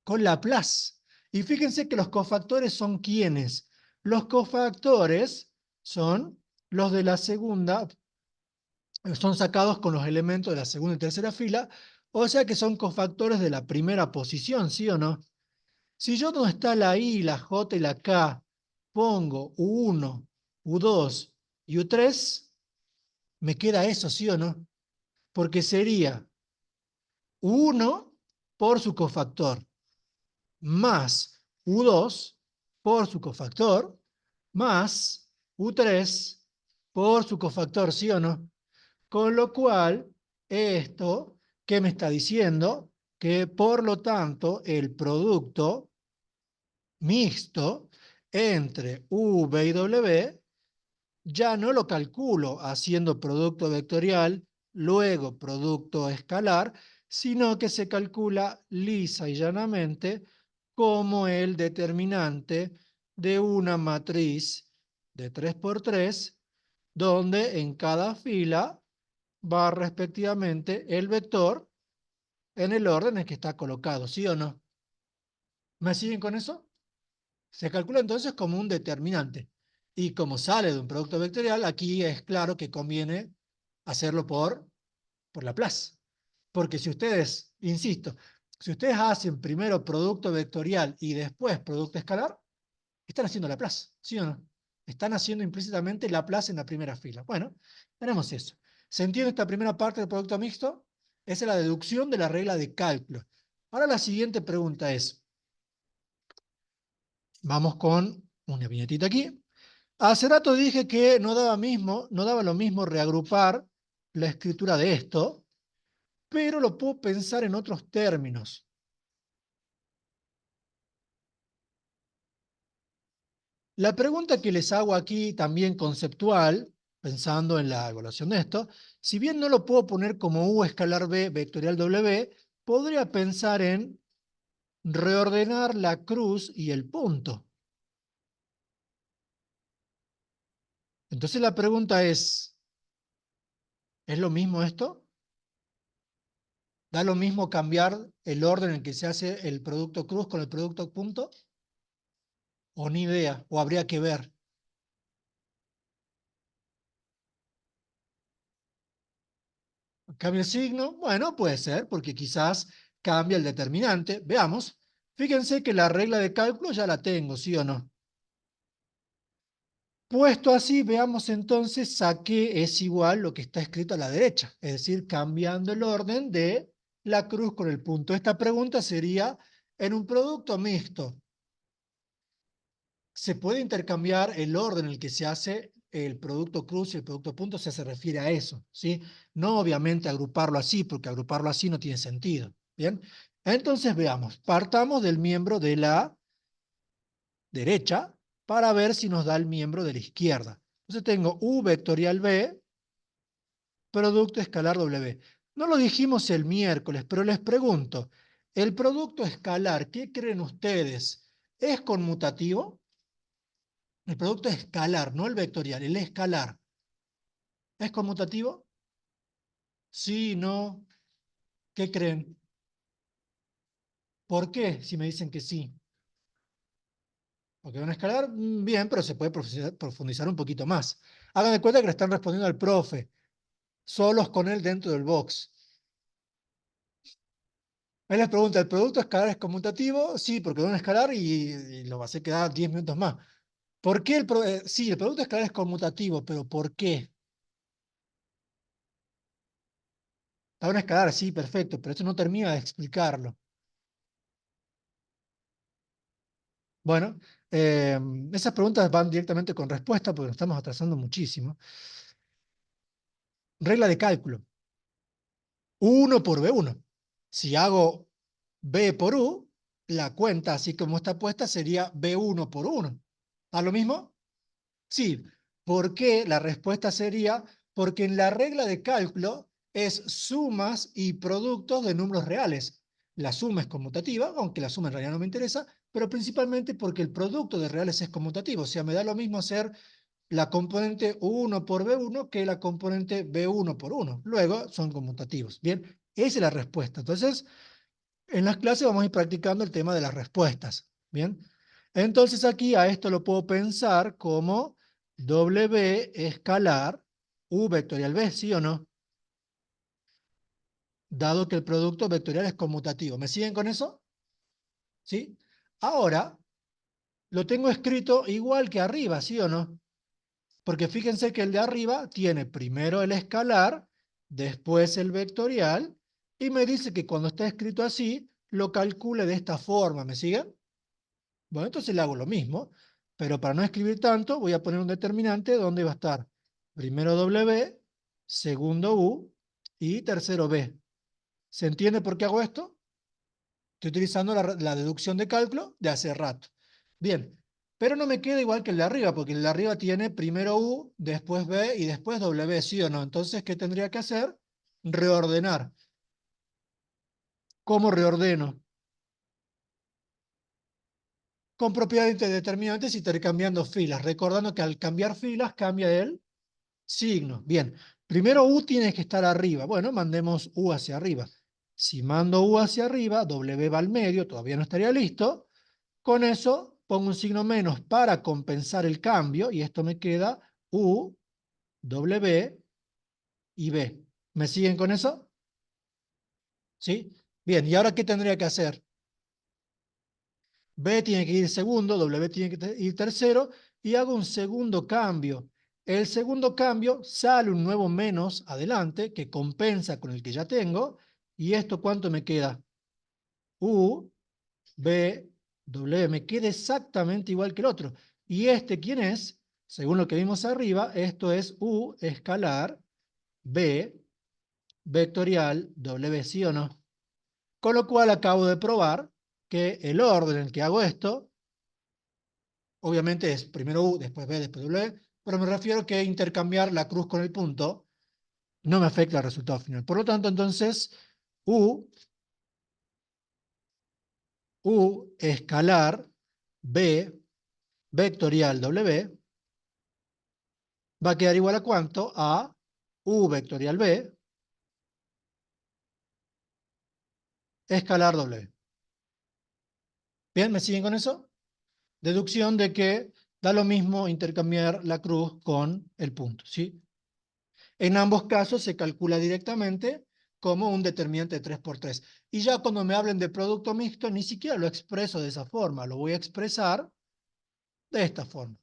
con Laplace. Y fíjense que los cofactores son ¿quiénes? Los cofactores son los de la segunda, son sacados con los elementos de la segunda y tercera fila, o sea que son cofactores de la primera posición, ¿sí o no? Si yo donde está la I, la J y la K pongo U1, U2 y U3, me queda eso, ¿sí o no? Porque sería U1 por su cofactor, más U2 por su cofactor, más U3 por su cofactor, ¿sí o no? Con lo cual, esto, ¿qué me está diciendo? Que por lo tanto, el producto mixto entre V y W ya no lo calculo haciendo producto vectorial, luego producto escalar, sino que se calcula lisa y llanamente como el determinante de una matriz de 3 por 3, donde en cada fila va respectivamente el vector en el orden en que está colocado, ¿sí o no? ¿Me siguen con eso? Se calcula entonces como un determinante. Y como sale de un producto vectorial, aquí es claro que conviene hacerlo por Laplace. Porque si ustedes, insisto, si ustedes hacen primero producto vectorial y después producto escalar, están haciendo Laplace, ¿sí o no? Están haciendo implícitamente Laplace en la primera fila. Bueno, tenemos eso. ¿Se entiende esta primera parte del producto mixto? Esa es la deducción de la regla de cálculo. Ahora la siguiente pregunta es, vamos con una viñetita aquí. Hace rato dije que no daba lo mismo reagrupar la escritura de esto, pero lo puedo pensar en otros términos. La pregunta que les hago aquí, también conceptual, pensando en la evaluación de esto, si bien no lo puedo poner como U escalar B vectorial W, podría pensar en reordenar la cruz y el punto. Entonces la pregunta ¿es lo mismo esto? ¿Da lo mismo cambiar el orden en que se hace el producto cruz con el producto punto? ¿O ni idea? ¿O habría que ver? ¿Cambia el signo? Bueno, puede ser, porque quizás cambia el determinante. Veamos. Fíjense que la regla de cálculo ya la tengo, ¿sí o no? Puesto así, veamos entonces a qué es igual lo que está escrito a la derecha, es decir, cambiando el orden de la cruz con el punto. Esta pregunta sería, en un producto mixto, ¿se puede intercambiar el orden en el que se hace el producto cruz y el producto punto? Se refiere a eso, ¿sí? No obviamente agruparlo así, porque agruparlo así no tiene sentido, ¿bien? Entonces veamos, partamos del miembro de la derecha para ver si nos da el miembro de la izquierda. Entonces tengo U vectorial B, producto escalar W. No lo dijimos el miércoles, pero les pregunto, ¿el producto escalar, qué creen ustedes, es conmutativo? El producto escalar, no el vectorial, el escalar. ¿Es conmutativo? Sí, no. ¿Qué creen? ¿Por qué? Si me dicen que sí. Porque un escalar, bien, pero se puede profundizar un poquito más. Hagan de cuenta que le están respondiendo al profe, solos con él dentro del box. Él les pregunta, ¿el producto escalar es conmutativo? Sí, porque va a un escalar y lo va a hacer quedar 10 minutos más. ¿Por qué sí, el producto escalar es conmutativo, pero ¿por qué? Está un escalar, sí, perfecto, pero esto no termina de explicarlo. Bueno, eh, esas preguntas van directamente con respuesta porque nos estamos atrasando muchísimo. Regla de cálculo. U1 por B1. Si hago B por U, la cuenta, así como está puesta, sería B1 por 1. ¿A lo mismo? Sí. ¿Por qué? La respuesta sería porque en la regla de cálculo es sumas y productos de números reales. La suma es conmutativa, aunque la suma en realidad no me interesa, pero principalmente porque el producto de reales es conmutativo. O sea, me da lo mismo hacer la componente U1 por B1 que la componente B1 por 1. Luego son conmutativos. Bien, esa es la respuesta. Entonces, en las clases vamos a ir practicando el tema de las respuestas. Bien, entonces aquí a esto lo puedo pensar como W escalar U vectorial B, ¿sí o no? Dado que el producto vectorial es conmutativo. ¿Me siguen con eso? ¿Sí? Ahora, lo tengo escrito igual que arriba, ¿sí o no? Porque fíjense que el de arriba tiene primero el escalar, después el vectorial, y me dice que cuando está escrito así, lo calcule de esta forma. ¿Me siguen? Bueno, entonces le hago lo mismo, pero para no escribir tanto, voy a poner un determinante donde va a estar primero W, segundo U y tercero B. ¿Se entiende por qué hago esto? Estoy utilizando la deducción de cálculo de hace rato. Bien, pero no me queda igual que el de arriba, porque el de arriba tiene primero U, después B y después W, ¿sí o no? Entonces, ¿qué tendría que hacer? Reordenar. ¿Cómo reordeno? Con propiedades determinantes intercambiando filas, recordando que al cambiar filas cambia el signo. Bien, primero U tiene que estar arriba. Bueno, mandemos U hacia arriba. Si mando U hacia arriba, W va al medio, todavía no estaría listo. Con eso pongo un signo menos para compensar el cambio y esto me queda U, W y B. ¿Me siguen con eso? ¿Sí? Bien, ¿y ahora qué tendría que hacer? B tiene que ir segundo, W tiene que ir tercero y hago un segundo cambio. El segundo cambio sale un nuevo menos adelante que compensa con el que ya tengo. ¿Y esto cuánto me queda? U, B, W. Me queda exactamente igual que el otro. ¿Y este quién es? Según lo que vimos arriba, esto es U escalar B vectorial W, ¿sí o no? Con lo cual acabo de probar que el orden en el que hago esto obviamente es primero U, después B, después W, pero me refiero que intercambiar la cruz con el punto no me afecta al resultado final. Por lo tanto, entonces, U escalar B vectorial W va a quedar igual a ¿cuánto? A U vectorial B escalar W. ¿Bien? ¿Me siguen con eso? Deducción de que da lo mismo intercambiar la cruz con el punto, ¿sí? En ambos casos se calcula directamente como un determinante de 3 por 3. Y ya cuando me hablen de producto mixto, ni siquiera lo expreso de esa forma, lo voy a expresar de esta forma.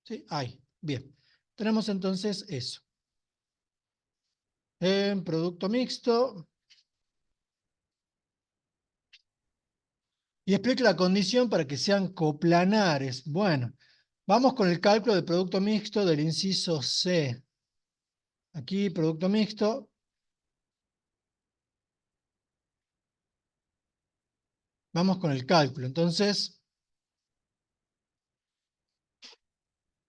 ¿Sí? Ahí, bien. Tenemos entonces eso. En producto mixto. Y explique la condición para que sean coplanares. Bueno, vamos con el cálculo del producto mixto del inciso C. Aquí, producto mixto. Vamos con el cálculo. Entonces,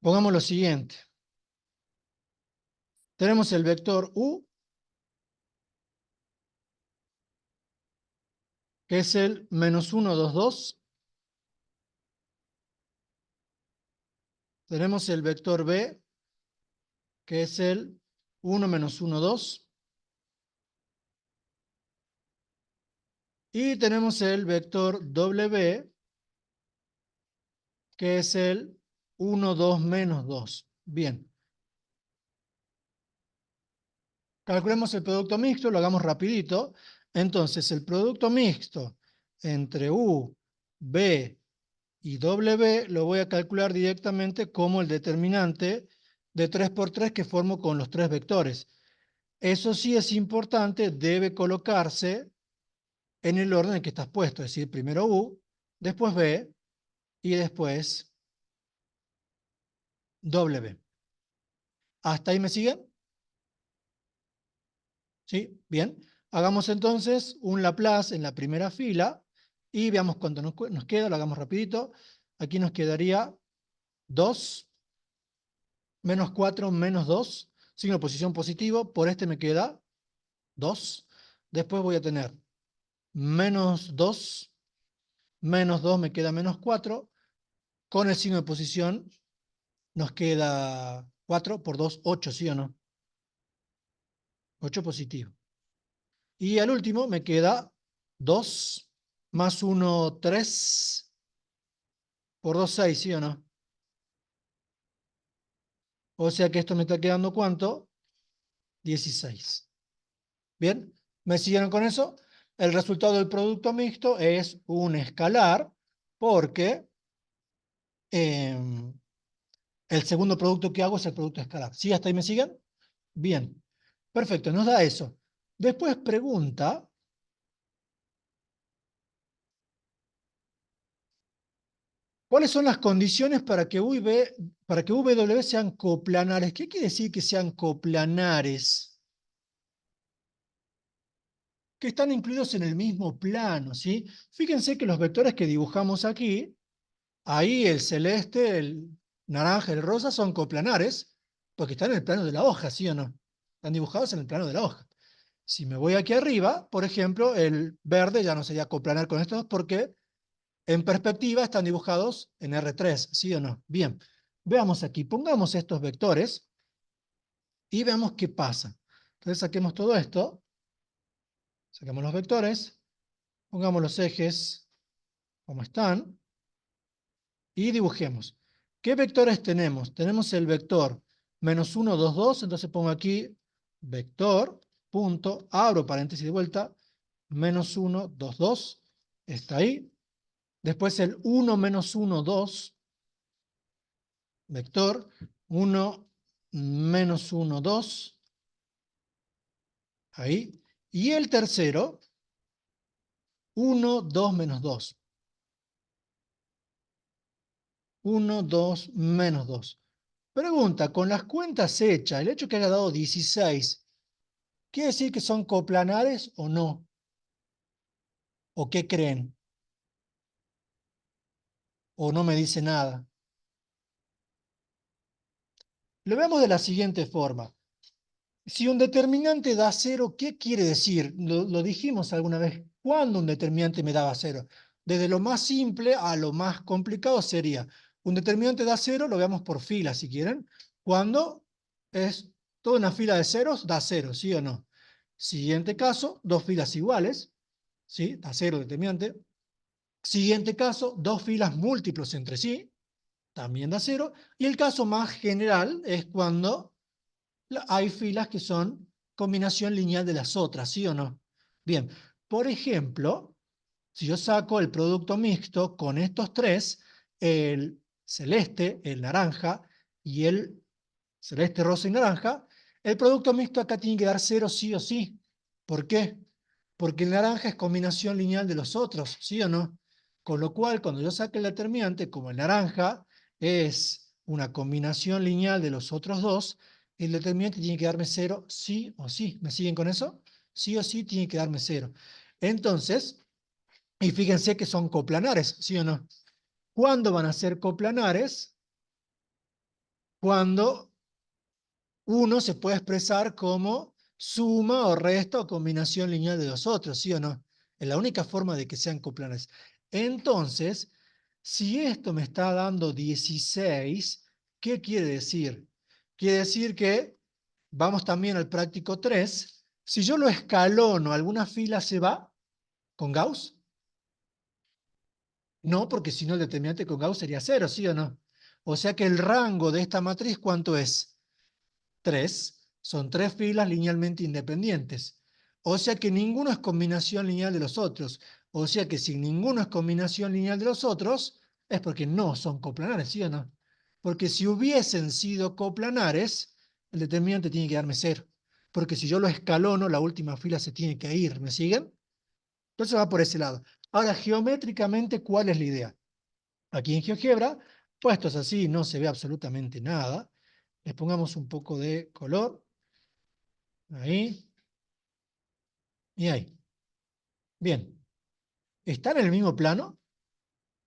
pongamos lo siguiente. Tenemos el vector U, que es el -1, 2, 2. Tenemos el vector B, que es el 1 menos 1, 2. Y tenemos el vector W, que es el 1, 2 menos 2. Bien. Calculemos el producto mixto, lo hagamos rapidito. Entonces, el producto mixto entre U, B y W lo voy a calcular directamente como el determinante de 3 por 3 que formo con los tres vectores. Eso sí es importante, debe colocarse en el orden en que está puesto, es decir, primero U, después B y después W. ¿Hasta ahí me siguen? ¿Sí? Bien. Hagamos entonces un Laplace en la primera fila y veamos cuánto nos queda, lo hagamos rapidito. Aquí nos quedaría 2 menos 4 menos 2, signo de posición positivo, por este me queda 2. Después voy a tener -2, -2 me queda -4, con el signo de posición nos queda 4 por 2, 8, ¿sí o no? 8 positivo. Y al último me queda 2 más 1, 3 por 2, 6, ¿sí o no? O sea que esto me está quedando ¿cuánto? 16. ¿Bien? ¿Me siguieron con eso? El resultado del producto mixto es un escalar porque el segundo producto que hago es el producto escalar. ¿Sí? ¿Hasta ahí me siguen? Bien. Perfecto, nos da eso. Después pregunta, ¿cuáles son las condiciones para que U y B, para que U y W sean coplanares? ¿Qué quiere decir que sean coplanares? Que están incluidos en el mismo plano, ¿sí? Fíjense que los vectores que dibujamos aquí, ahí el celeste, el naranja, el rosa son coplanares, porque están en el plano de la hoja, ¿sí o no? Están dibujados en el plano de la hoja. Si me voy aquí arriba, por ejemplo, el verde ya no sería coplanar con estos porque en perspectiva están dibujados en R3, ¿sí o no? Bien, veamos aquí, pongamos estos vectores y veamos qué pasa. Entonces saquemos todo esto, saquemos los vectores, pongamos los ejes como están y dibujemos. ¿Qué vectores tenemos? Tenemos el vector -1, 2, 2, entonces pongo aquí vector, punto, abro paréntesis de vuelta, -1, 2, 2, está ahí. Después el 1, -1, 2, vector, 1, -1, 2, ahí. Y el tercero, 1, 2, -2. 1, 2, -2. Pregunta, con las cuentas hechas, el hecho que haya dado 16, ¿quiere decir que son coplanares o no? ¿O qué creen? ¿O no me dice nada? Lo vemos de la siguiente forma. Si un determinante da 0, ¿qué quiere decir? Lo dijimos alguna vez. ¿Cuándo un determinante me daba 0? Desde lo más simple a lo más complicado sería, un determinante da 0, lo veamos por fila si quieren. Cuando es toda una fila de ceros, da 0, ¿sí o no? Siguiente caso, dos filas iguales, ¿sí? Da 0 determinante. Siguiente caso, dos filas múltiplos entre sí, también da 0. Y el caso más general es cuando hay filas que son combinación lineal de las otras, ¿sí o no? Bien, por ejemplo, si yo saco el producto mixto con estos tres, el celeste, el naranja y el celeste, rosa y naranja, el producto mixto acá tiene que dar 0 sí o sí. ¿Por qué? Porque el naranja es combinación lineal de los otros, ¿sí o no? Con lo cual, cuando yo saque el determinante, como el naranja es una combinación lineal de los otros dos, el determinante tiene que darme 0 sí o sí. ¿Me siguen con eso? Sí o sí tiene que darme 0. Entonces, y fíjense que son coplanares, ¿sí o no? ¿Cuándo van a ser coplanares? Cuando uno se puede expresar como suma o resta o combinación lineal de los otros, ¿sí o no? Es la única forma de que sean coplanares. Entonces, si esto me está dando 16, ¿Qué quiere decir? Quiere decir que, vamos también al práctico 3, si yo lo escalono, ¿alguna fila se va con Gauss? No, porque si no el determinante con Gauss sería 0, ¿sí o no? O sea que el rango de esta matriz, ¿cuánto es? 3. Son 3 filas linealmente independientes. O sea que ninguno es combinación lineal de los otros. O sea que si ninguno es combinación lineal de los otros, es porque no son coplanares, ¿sí o no? Porque si hubiesen sido coplanares, el determinante tiene que darme 0. Porque si yo lo escalono, la última fila se tiene que ir. ¿Me siguen? Entonces va por ese lado. Ahora, geométricamente, ¿cuál es la idea? Aquí en GeoGebra, puestos así, no se ve absolutamente nada. Les pongamos un poco de color. Ahí y ahí. Bien. ¿Están en el mismo plano?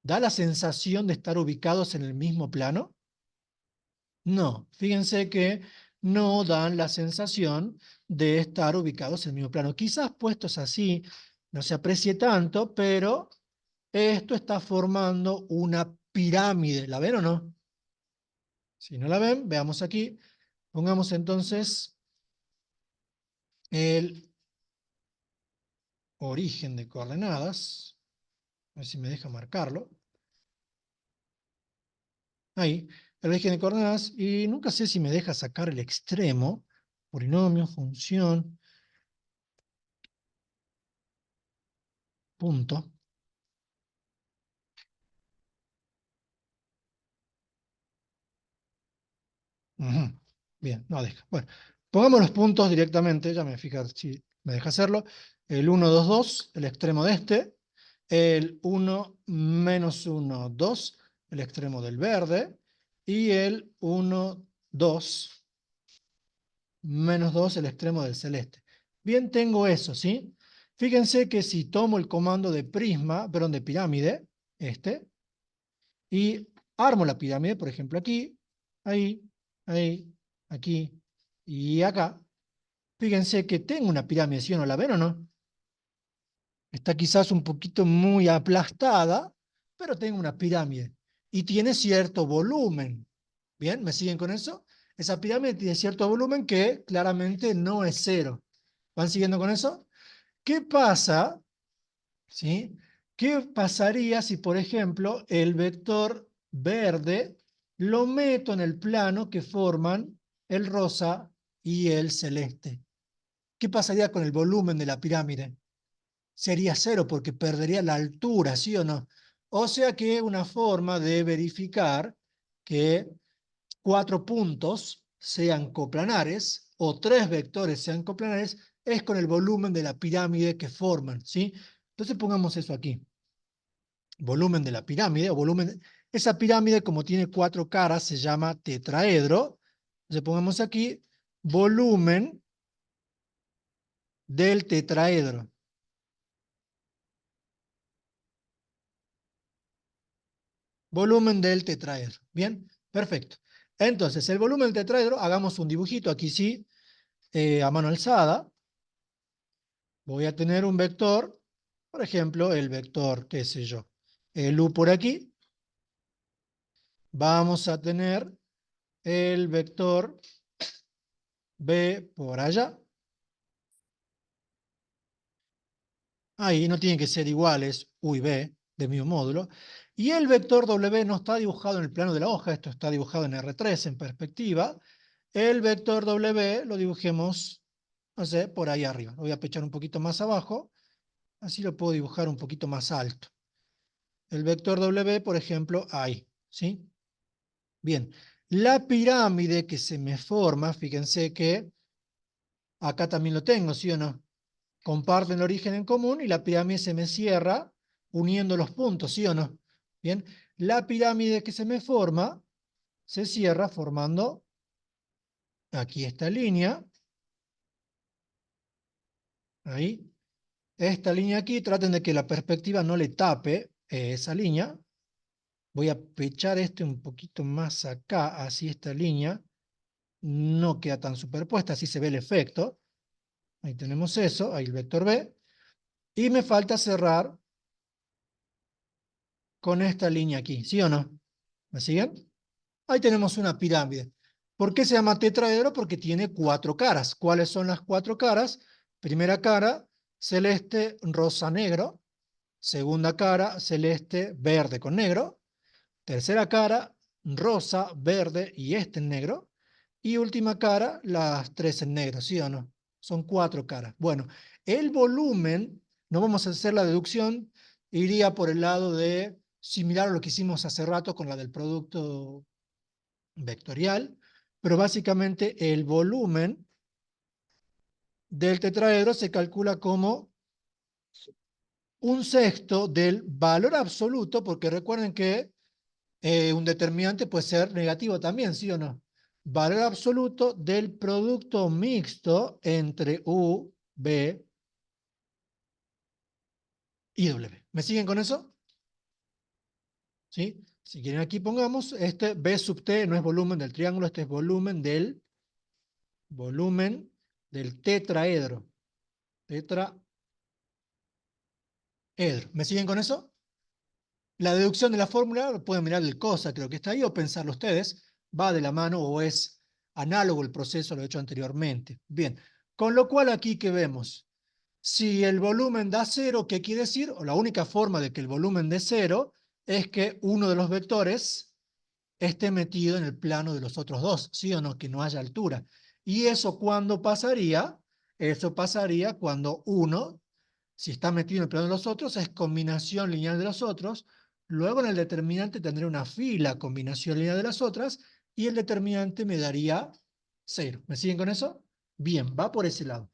¿Da la sensación de estar ubicados en el mismo plano? No. Fíjense que no dan la sensación de estar ubicados en el mismo plano. Quizás puestos así no se aprecie tanto, pero esto está formando una pirámide. ¿La ven o no? Si no la ven, veamos aquí. Pongamos entonces el origen de coordenadas. A ver si me deja marcarlo. Ahí, el origen de coordenadas. Y nunca sé si me deja sacar el extremo. Polinomio, función, punto. Ujú. Bien, no deja. Bueno, pongamos los puntos directamente. Ya me fija si me deja hacerlo. El 1, 2, 2, el extremo de este. El 1, menos 1, 2, el extremo del verde. Y el 1, 2, menos 2, el extremo del celeste. Bien, tengo eso, ¿sí? Fíjense que si tomo el comando de prisma, perdón, de pirámide, y armo la pirámide, por ejemplo, aquí, ahí, ahí, aquí y acá, fíjense que tengo una pirámide, ¿sí o no? ¿La ven o no? Está quizás un poquito muy aplastada, pero tengo una pirámide y tiene cierto volumen. ¿Bien? ¿Me siguen con eso? Esa pirámide tiene cierto volumen que claramente no es 0. ¿Van siguiendo con eso? ¿Qué pasa? ¿Sí? ¿Qué pasaría si, por ejemplo, el vector verde lo meto en el plano que forman el rosa y el celeste? ¿Qué pasaría con el volumen de la pirámide? Sería 0 porque perdería la altura, ¿sí o no? O sea que una forma de verificar que 4 puntos sean coplanares o 3 vectores sean coplanares es con el volumen de la pirámide que forman, ¿sí? Entonces pongamos eso aquí. Volumen de la pirámide, o volumen. Esa pirámide, como tiene 4 caras, se llama tetraedro. Entonces pongamos aquí volumen del tetraedro. Volumen del tetraedro. Bien, perfecto. Entonces, el volumen del tetraedro, hagamos un dibujito aquí sí, a mano alzada. Voy a tener un vector, por ejemplo, el vector, qué sé yo, el U por aquí. Vamos a tener el vector B por allá. Ahí no tienen que ser iguales, U y B, del mismo módulo. Y el vector W no está dibujado en el plano de la hoja, esto está dibujado en R3 en perspectiva. El vector W lo dibujemos, no sé, por ahí arriba. Lo voy a pechar un poquito más abajo, así lo puedo dibujar un poquito más alto. El vector W, por ejemplo, ahí, ¿sí? Bien, la pirámide que se me forma, fíjense que acá también lo tengo, ¿sí o no? Comparten el origen en común y la pirámide se me cierra uniendo los puntos, ¿sí o no? Bien, la pirámide que se me forma se cierra formando aquí esta línea, ahí, esta línea aquí, traten de que la perspectiva no le tape esa línea. Voy a pechar este un poquito más acá, así esta línea no queda tan superpuesta, así se ve el efecto. Ahí tenemos eso, ahí el vector B. Y me falta cerrar con esta línea aquí, ¿sí o no? ¿Me siguen? Ahí tenemos una pirámide. ¿Por qué se llama tetraedro? Porque tiene 4 caras. ¿Cuáles son las 4 caras? Primera cara, celeste, rosa, negro. Segunda cara, celeste, verde con negro. Tercera cara, rosa, verde y este en negro. Y última cara, las 3 en negro, ¿sí o no? Son 4 caras. Bueno, el volumen, no vamos a hacer la deducción, iría por el lado de similar a lo que hicimos hace rato con la del producto vectorial, pero básicamente el volumen del tetraedro se calcula como un sexto del valor absoluto, porque recuerden que un determinante puede ser negativo también, ¿sí o no? Valor absoluto del producto mixto entre U, B y W. ¿Me siguen con eso? ¿Sí? Si quieren aquí pongamos, este B sub T no es volumen del triángulo, este es volumen del tetraedro. Tetraedro. ¿Me siguen con eso? La deducción de la fórmula, pueden mirar el cosa, creo que está ahí, o pensarlo ustedes, va de la mano o es análogo el proceso a lo hecho anteriormente. Bien, con lo cual aquí que vemos, si el volumen da cero, ¿qué quiere decir? O la única forma de que el volumen dé cero es que uno de los vectores esté metido en el plano de los otros dos, ¿sí o no? Que no haya altura. ¿Y eso cuándo pasaría? Eso pasaría cuando uno, si está metido en el plano de los otros, es combinación lineal de los otros, luego en el determinante tendré una fila combinación lineal de las otras, y el determinante me daría 0. ¿Me siguen con eso? Bien, va por ese lado.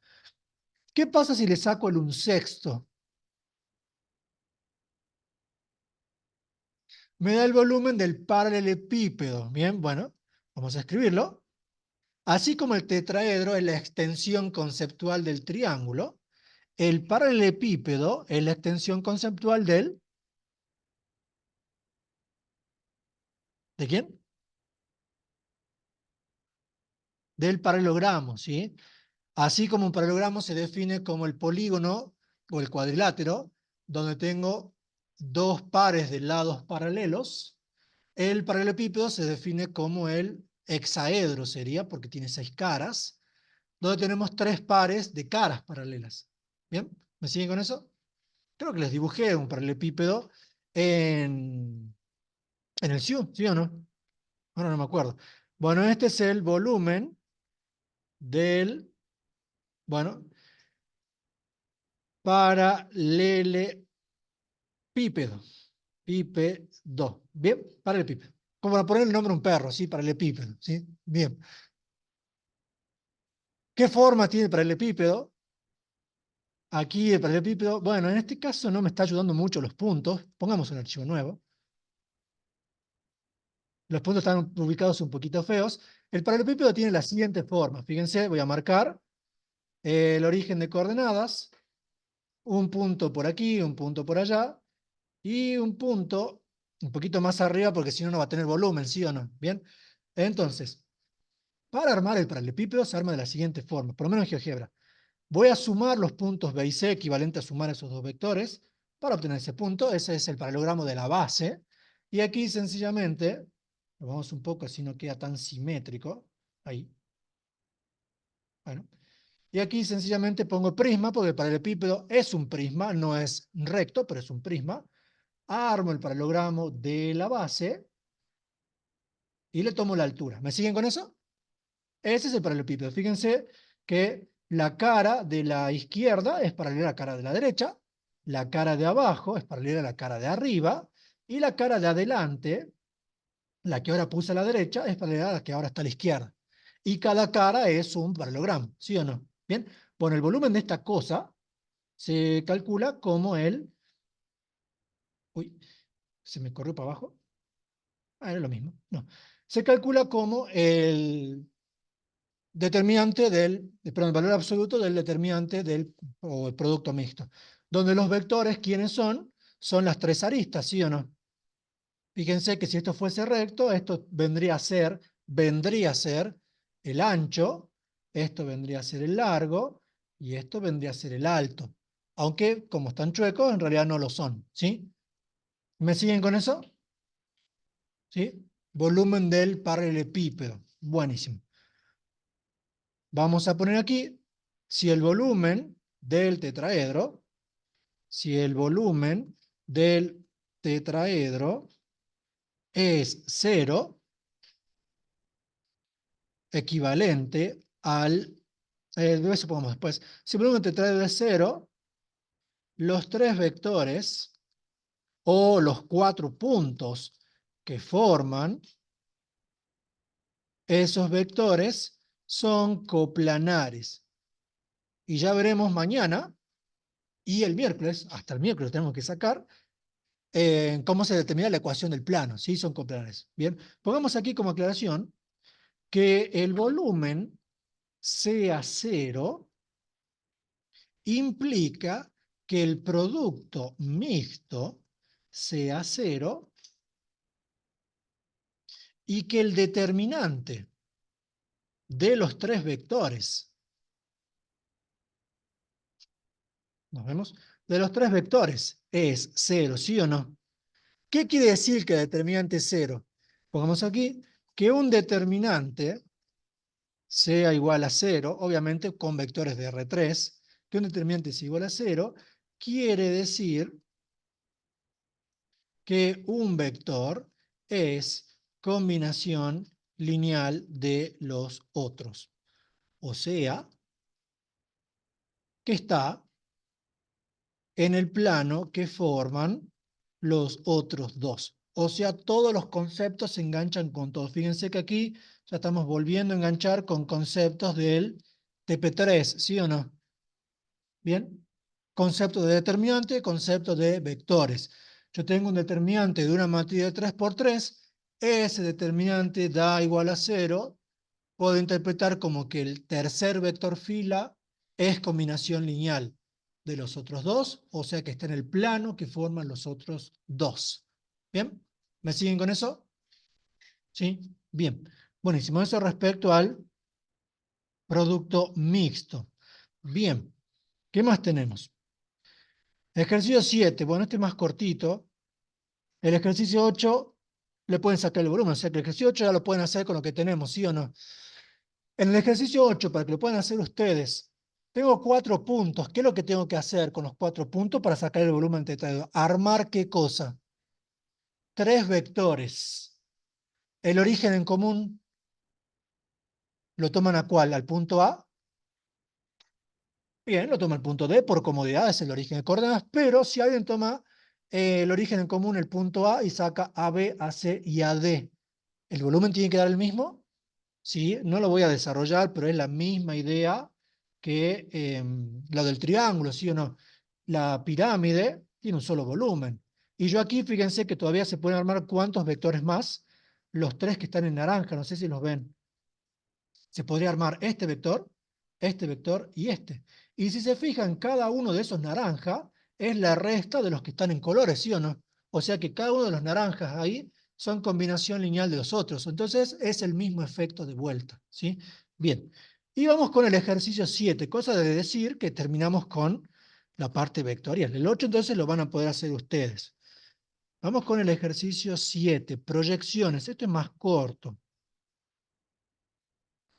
¿Qué pasa si le saco el un sexto? Me da el volumen del paralelepípedo. Bien, bueno, vamos a escribirlo. Así como el tetraedro es la extensión conceptual del triángulo, el paralelepípedo es la extensión conceptual ¿de quién? Del paralelogramo, ¿sí? Así como un paralelogramo se define como el polígono o el cuadrilátero, donde tengo dos pares de lados paralelos, el paralelepípedo se define como el hexaedro, sería, porque tiene 6 caras, donde tenemos 3 pares de caras paralelas. ¿Bien? ¿Me siguen con eso? Creo que les dibujé un paralelepípedo en, en el SIU, ¿sí o no? Ahora no me acuerdo. Bueno, este es el volumen del, bueno, paralelepípedo. Pípedo. Bien, paralelepípedo. Como para poner el nombre a un perro, ¿sí? Paralelepípedo, ¿sí? Bien. ¿Qué forma tiene el paralelepípedo? Aquí el paralelepípedo, bueno, en este caso no me está ayudando mucho los puntos. Pongamos un archivo nuevo. Los puntos están ubicados un poquito feos. El paralelepípedo tiene la siguiente forma. Fíjense, voy a marcar el origen de coordenadas. Un punto por aquí, un punto por allá. Y un punto un poquito más arriba porque si no, no va a tener volumen, ¿sí o no? Bien. Entonces, para armar el paralelepípedo se arma de la siguiente forma, por lo menos en GeoGebra. Voy a sumar los puntos B y C, equivalente a sumar esos dos vectores, para obtener ese punto. Ese es el paralelogramo de la base. Y aquí sencillamente, lo vamos un poco así no queda tan simétrico. Ahí. Bueno. Y aquí sencillamente pongo prisma, porque el paralelepípedo es un prisma, no es recto, pero es un prisma. Armo el paralelogramo de la base y le tomo la altura. ¿Me siguen con eso? Ese es el paralelepípedo. Fíjense que la cara de la izquierda es paralela a la cara de la derecha, la cara de abajo es paralela a la cara de arriba, y la cara de adelante, la que ahora puse a la derecha, es paralela a la que ahora está a la izquierda. Y cada cara es un paralelogramo, ¿sí o no? Bien, bueno, el volumen de esta cosa se calcula como el... Uy, se me corrió para abajo. Ah, era lo mismo. No. Se calcula como el determinante perdón, el valor absoluto del determinante o el producto mixto. Donde los vectores, ¿quiénes son? Son las 3 aristas, ¿sí o no? Fíjense que si esto fuese recto, esto vendría a ser el ancho, esto vendría a ser el largo, y esto vendría a ser el alto. Aunque, como están chuecos, en realidad no lo son, ¿sí? ¿Me siguen con eso? ¿Sí? volumen del paralelepípedo. Buenísimo. Vamos a poner aquí, si el volumen del tetraedro, si el volumen del tetraedro es 0, equivalente al, eso pongamos después, si el volumen del tetraedro es 0, los tres vectores o los 4 puntos que forman esos vectores son coplanares. Y ya veremos mañana y el miércoles, hasta el miércoles tenemos que sacar, cómo se determina la ecuación del plano, ¿sí? Son coplanares. Bien, pongamos aquí como aclaración que el volumen sea 0 implica que el producto mixto sea 0 y que el determinante de los tres vectores, ¿nos vemos? De los tres vectores es 0, ¿sí o no? ¿Qué quiere decir que el determinante es 0? Pongamos aquí que un determinante sea igual a 0, obviamente con vectores de R3, que un determinante es igual a 0, quiere decir que un vector es combinación lineal de los otros. O sea, que está en el plano que forman los otros dos. O sea, todos los conceptos se enganchan con todos. Fíjense que aquí ya estamos volviendo a enganchar con conceptos del TP3, ¿sí o no? Bien, concepto de determinante, concepto de vectores. Yo tengo un determinante de una matriz de 3 por 3, ese determinante da igual a 0, puedo interpretar como que el tercer vector fila es combinación lineal de los otros dos, o sea que está en el plano que forman los otros dos. ¿Bien? ¿Me siguen con eso? ¿Sí? Bien. Buenísimo. Eso respecto al producto mixto. Bien. ¿Qué más tenemos? Ejercicio 7, bueno, este es más cortito. El ejercicio 8 le pueden sacar el volumen, o sea que el ejercicio 8 ya lo pueden hacer con lo que tenemos, ¿sí o no? En el ejercicio 8, para que lo puedan hacer ustedes, tengo 4 puntos. ¿Qué es lo que tengo que hacer con los 4 puntos para sacar el volumen tetraedro? ¿Armar qué cosa? 3 vectores. El origen en común, ¿lo toman a cuál? ¿Al punto A? Bien, lo toma el punto D, por comodidad es el origen de coordenadas, pero si alguien toma el origen en común, el punto A, y saca AB, AC y AD, ¿el volumen tiene que dar el mismo? Sí, no lo voy a desarrollar, pero es la misma idea que lo del triángulo, ¿sí o no? La pirámide tiene un solo volumen. Y yo aquí, fíjense que todavía se pueden armar cuántos vectores más, los 3 que están en naranja, no sé si los ven. Se podría armar este vector y este. Y si se fijan, cada uno de esos naranjas es la resta de los que están en colores, ¿sí o no? O sea que cada uno de los naranjas ahí son combinación lineal de los otros. Entonces es el mismo efecto de vuelta, ¿sí? Bien. Y vamos con el ejercicio 7, cosa de decir que terminamos con la parte vectorial. El 8 entonces lo van a poder hacer ustedes. Vamos con el ejercicio 7, proyecciones. Esto es más corto.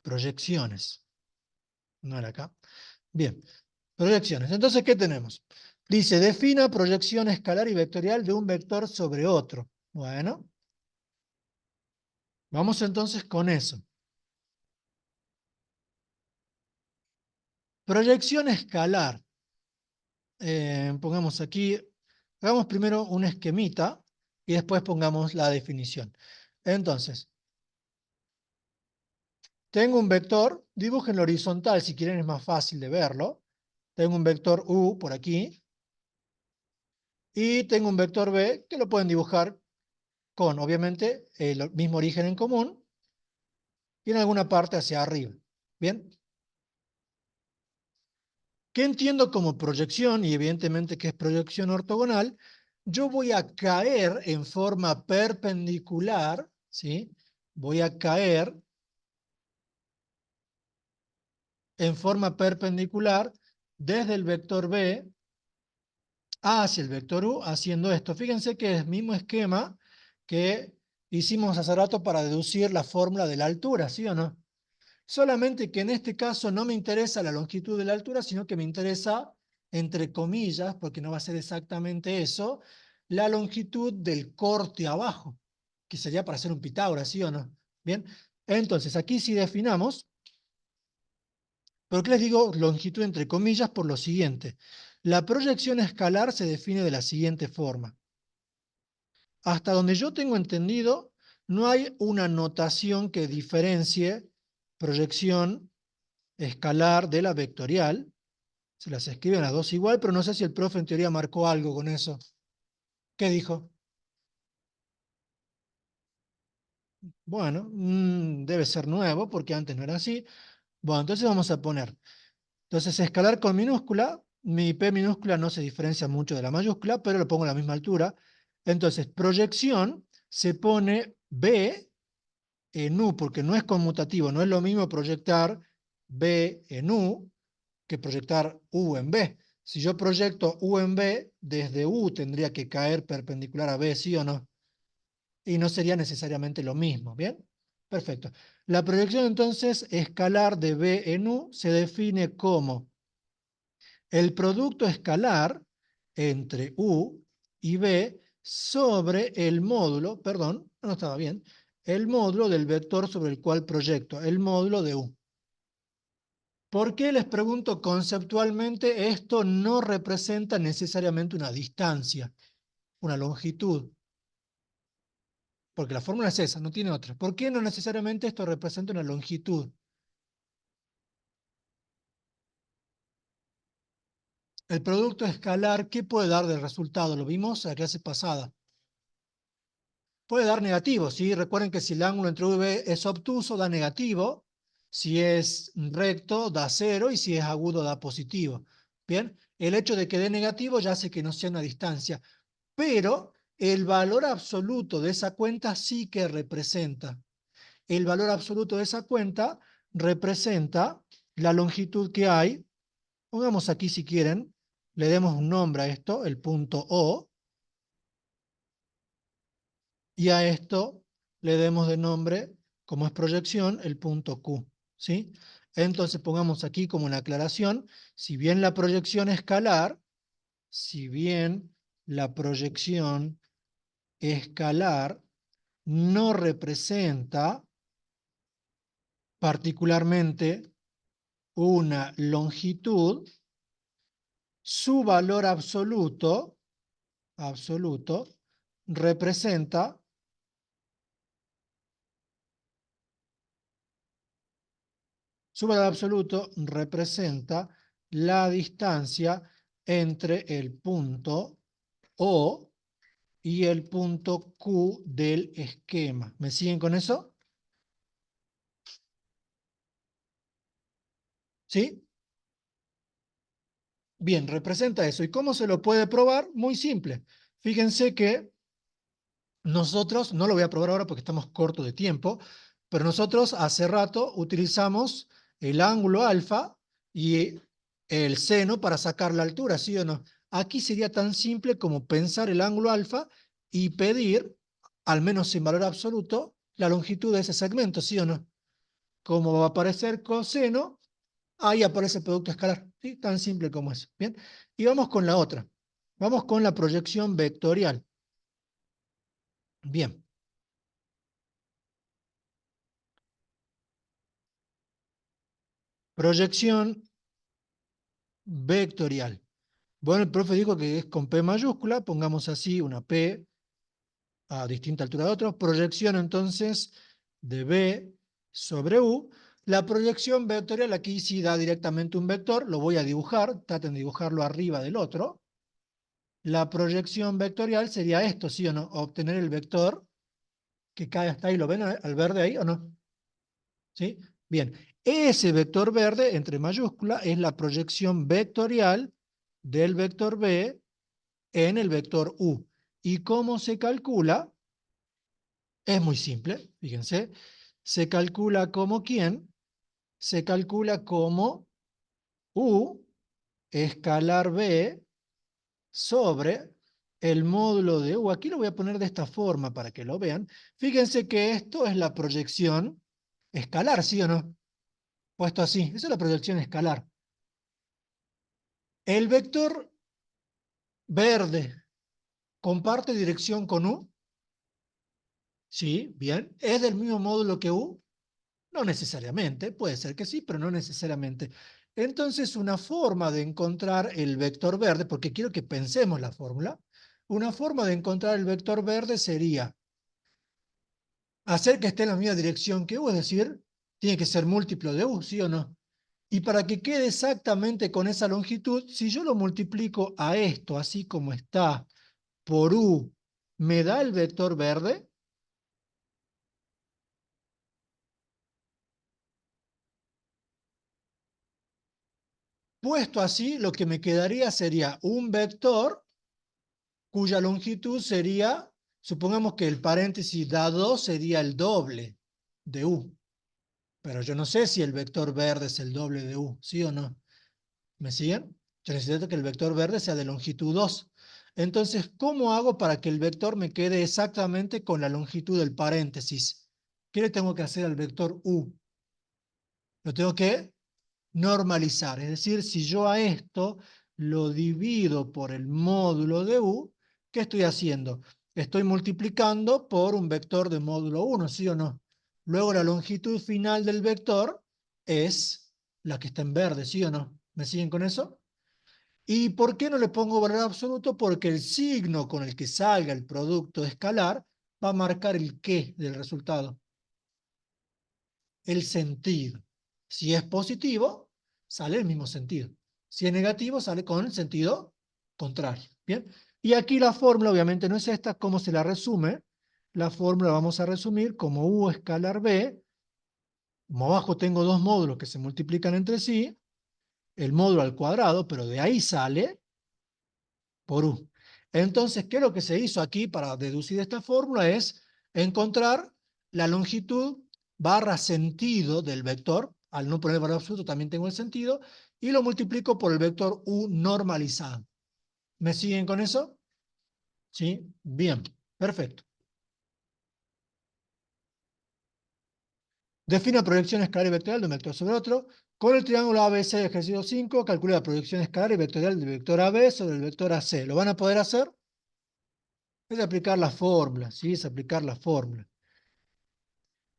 Proyecciones. No era acá. Bien, proyecciones. Entonces, ¿qué tenemos? Dice, defina proyección escalar y vectorial de un vector sobre otro. Bueno, vamos entonces con eso. Proyección escalar. Pongamos aquí, hagamos primero un esquemita y después pongamos la definición. Entonces, tengo un vector, dibujen horizontal si quieren, es más fácil de verlo. Tengo un vector U por aquí y tengo un vector B que lo pueden dibujar con, obviamente, el mismo origen en común y en alguna parte hacia arriba. ¿Bien? ¿Qué entiendo como proyección? Y evidentemente que es proyección ortogonal. Yo voy a caer en forma perpendicular, ¿sí? Voy a caer en forma perpendicular desde el vector B hacia el vector U haciendo esto. Fíjense que es el mismo esquema que hicimos hace rato para deducir la fórmula de la altura, ¿sí o no? Solamente que en este caso no me interesa la longitud de la altura, sino que me interesa, entre comillas, porque no va a ser exactamente eso, la longitud del corte abajo, que sería para hacer un Pitágoras, ¿sí o no? Bien, entonces aquí sí definamos. ¿Por qué les digo longitud entre comillas? Por lo siguiente. La proyección escalar se define de la siguiente forma. Hasta donde yo tengo entendido, no hay una notación que diferencie proyección escalar de la vectorial. Se las escriben las dos igual, pero no sé si el profe en teoría marcó algo con eso. ¿Qué dijo? Bueno, debe ser nuevo porque antes no era así. Bueno, entonces vamos a poner. Entonces, escalar con minúscula, mi P minúscula no se diferencia mucho de la mayúscula, pero lo pongo a la misma altura. Entonces, proyección se pone B en U, porque no es conmutativo, no es lo mismo proyectar B en U que proyectar U en B. Si yo proyecto U en B, desde U tendría que caer perpendicular a B, ¿sí o no? Y no sería necesariamente lo mismo, ¿bien? Perfecto. La proyección entonces escalar de B en U se define como el producto escalar entre U y B sobre el módulo, perdón, no estaba bien, el módulo del vector sobre el cual proyecto, el módulo de U. ¿Por qué les pregunto conceptualmente? Esto no representa necesariamente una distancia, una longitud, porque la fórmula es esa, no tiene otra. ¿Por qué no necesariamente esto representa una longitud? El producto escalar, ¿qué puede dar de resultado? Lo vimos en la clase pasada. Puede dar negativo, ¿sí? Recuerden que si el ángulo entre U y B es obtuso, da negativo. Si es recto, da cero. Y si es agudo, da positivo. Bien, el hecho de que dé negativo ya hace que no sea una distancia. Pero el valor absoluto de esa cuenta sí que representa. El valor absoluto de esa cuenta representa la longitud que hay. Pongamos aquí si quieren, le demos un nombre a esto, el punto O. Y a esto le demos de nombre, como es proyección, el punto Q, ¿sí? Entonces pongamos aquí como una aclaración, si bien la proyección escalar, si bien la proyección escalar no representa particularmente una longitud, su valor absoluto representa Su valor absoluto representa la distancia entre el punto O y el punto Q del esquema. ¿Me siguen con eso? ¿Sí? Bien, representa eso. ¿Y cómo se lo puede probar? Muy simple. Fíjense que nosotros, no lo voy a probar ahora porque estamos cortos de tiempo, pero nosotros hace rato utilizamos el ángulo alfa y el seno para sacar la altura, ¿sí o no? Aquí sería tan simple como pensar el ángulo alfa y pedir, al menos sin valor absoluto, la longitud de ese segmento, ¿sí o no? Como va a aparecer coseno, ahí aparece el producto escalar, ¿sí? Tan simple como eso. Bien, y vamos con la otra. Vamos con la proyección vectorial. Bien. Proyección vectorial. Bueno, el profe dijo que es con P mayúscula, pongamos así una P a distinta altura de otro. Proyección entonces de B sobre U. La proyección vectorial aquí sí da directamente un vector, lo voy a dibujar, traten de dibujarlo arriba del otro. La proyección vectorial sería esto, ¿sí o no? Obtener el vector que cae hasta ahí, ¿lo ven al verde ahí o no? ¿Sí? Bien, ese vector verde entre mayúsculas es la proyección vectorial del vector B en el vector U. ¿Y cómo se calcula? Es muy simple, fíjense. Se calcula como ¿quién? Se calcula como U escalar B sobre el módulo de U. Aquí lo voy a poner de esta forma para que lo vean. Fíjense que esto es la proyección escalar, ¿sí o no? Puesto así, esa es la proyección escalar. El vector verde comparte dirección con U. Sí, bien. ¿Es del mismo módulo que U? No necesariamente, puede ser que sí, pero no necesariamente. Entonces, una forma de encontrar el vector verde, porque quiero que pensemos la fórmula, una forma de encontrar el vector verde sería hacer que esté en la misma dirección que U, es decir, tiene que ser múltiplo de U, ¿sí o no? Y para que quede exactamente con esa longitud, si yo lo multiplico a esto, así como está, por U, ¿me da el vector verde? Puesto así, lo que me quedaría sería un vector cuya longitud sería, supongamos que el paréntesis dado sería el doble de U. Pero yo no sé si el vector verde es el doble de U, ¿sí o no? ¿Me siguen? Yo necesito que el vector verde sea de longitud 2. Entonces, ¿cómo hago para que el vector me quede exactamente con la longitud del paréntesis? ¿Qué le tengo que hacer al vector U? Lo tengo que normalizar. Es decir, si yo a esto lo divido por el módulo de U, ¿qué estoy haciendo? Estoy multiplicando por un vector de módulo 1, ¿sí o no? Luego la longitud final del vector es la que está en verde, ¿sí o no? ¿Me siguen con eso? ¿Y por qué no le pongo valor absoluto? Porque el signo con el que salga el producto escalar va a marcar el qué del resultado, el sentido. Si es positivo, sale el mismo sentido. Si es negativo, sale con el sentido contrario. ¿Bien? Y aquí la fórmula, obviamente no es esta, ¿cómo se la resume? La fórmula vamos a resumir como U escalar B. Como abajo tengo dos módulos que se multiplican entre sí, el módulo al cuadrado, pero de ahí sale por U. Entonces, ¿qué es lo que se hizo aquí para deducir esta fórmula? Es encontrar la longitud barra sentido del vector. Al no poner valor absoluto también tengo el sentido. Y lo multiplico por el vector U normalizado. ¿Me siguen con eso? ¿Sí? Bien, perfecto. Defina proyección escalar y vectorial de un vector sobre otro. Con el triángulo ABC de ejercicio 5, calcula la proyección escalar y vectorial del vector AB sobre el vector AC. ¿Lo van a poder hacer? Es aplicar la fórmula, ¿sí? Es aplicar la fórmula.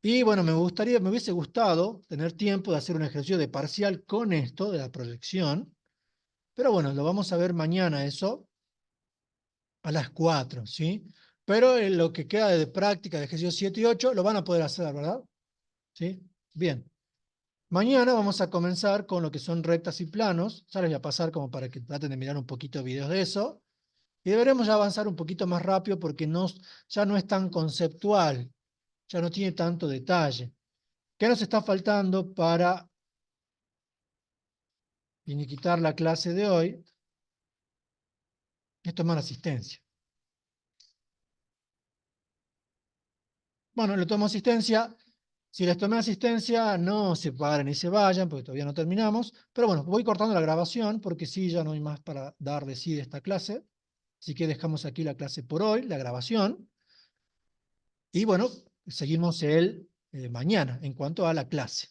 Y bueno, me hubiese gustado tener tiempo de hacer un ejercicio de parcial con esto, de la proyección, pero bueno, lo vamos a ver mañana eso, a las 4, ¿sí? Pero en lo que queda de práctica de ejercicios 7 y 8 lo van a poder hacer, ¿verdad? ¿Sí? Bien. Mañana vamos a comenzar con lo que son rectas y planos, ya les voy a pasar como para que traten de mirar un poquito de videos de eso, y deberemos ya avanzar un poquito más rápido porque ya no es tan conceptual, ya no tiene tanto detalle. ¿Qué nos está faltando para finiquitar la clase de hoy? Es tomar asistencia. Bueno, le tomo asistencia. Si les tomé asistencia, no se paren y se vayan, porque todavía no terminamos. Pero bueno, voy cortando la grabación, porque sí, ya no hay más para dar de sí de esta clase. Así que dejamos aquí la clase por hoy, la grabación. Y bueno, seguimos mañana en cuanto a la clase.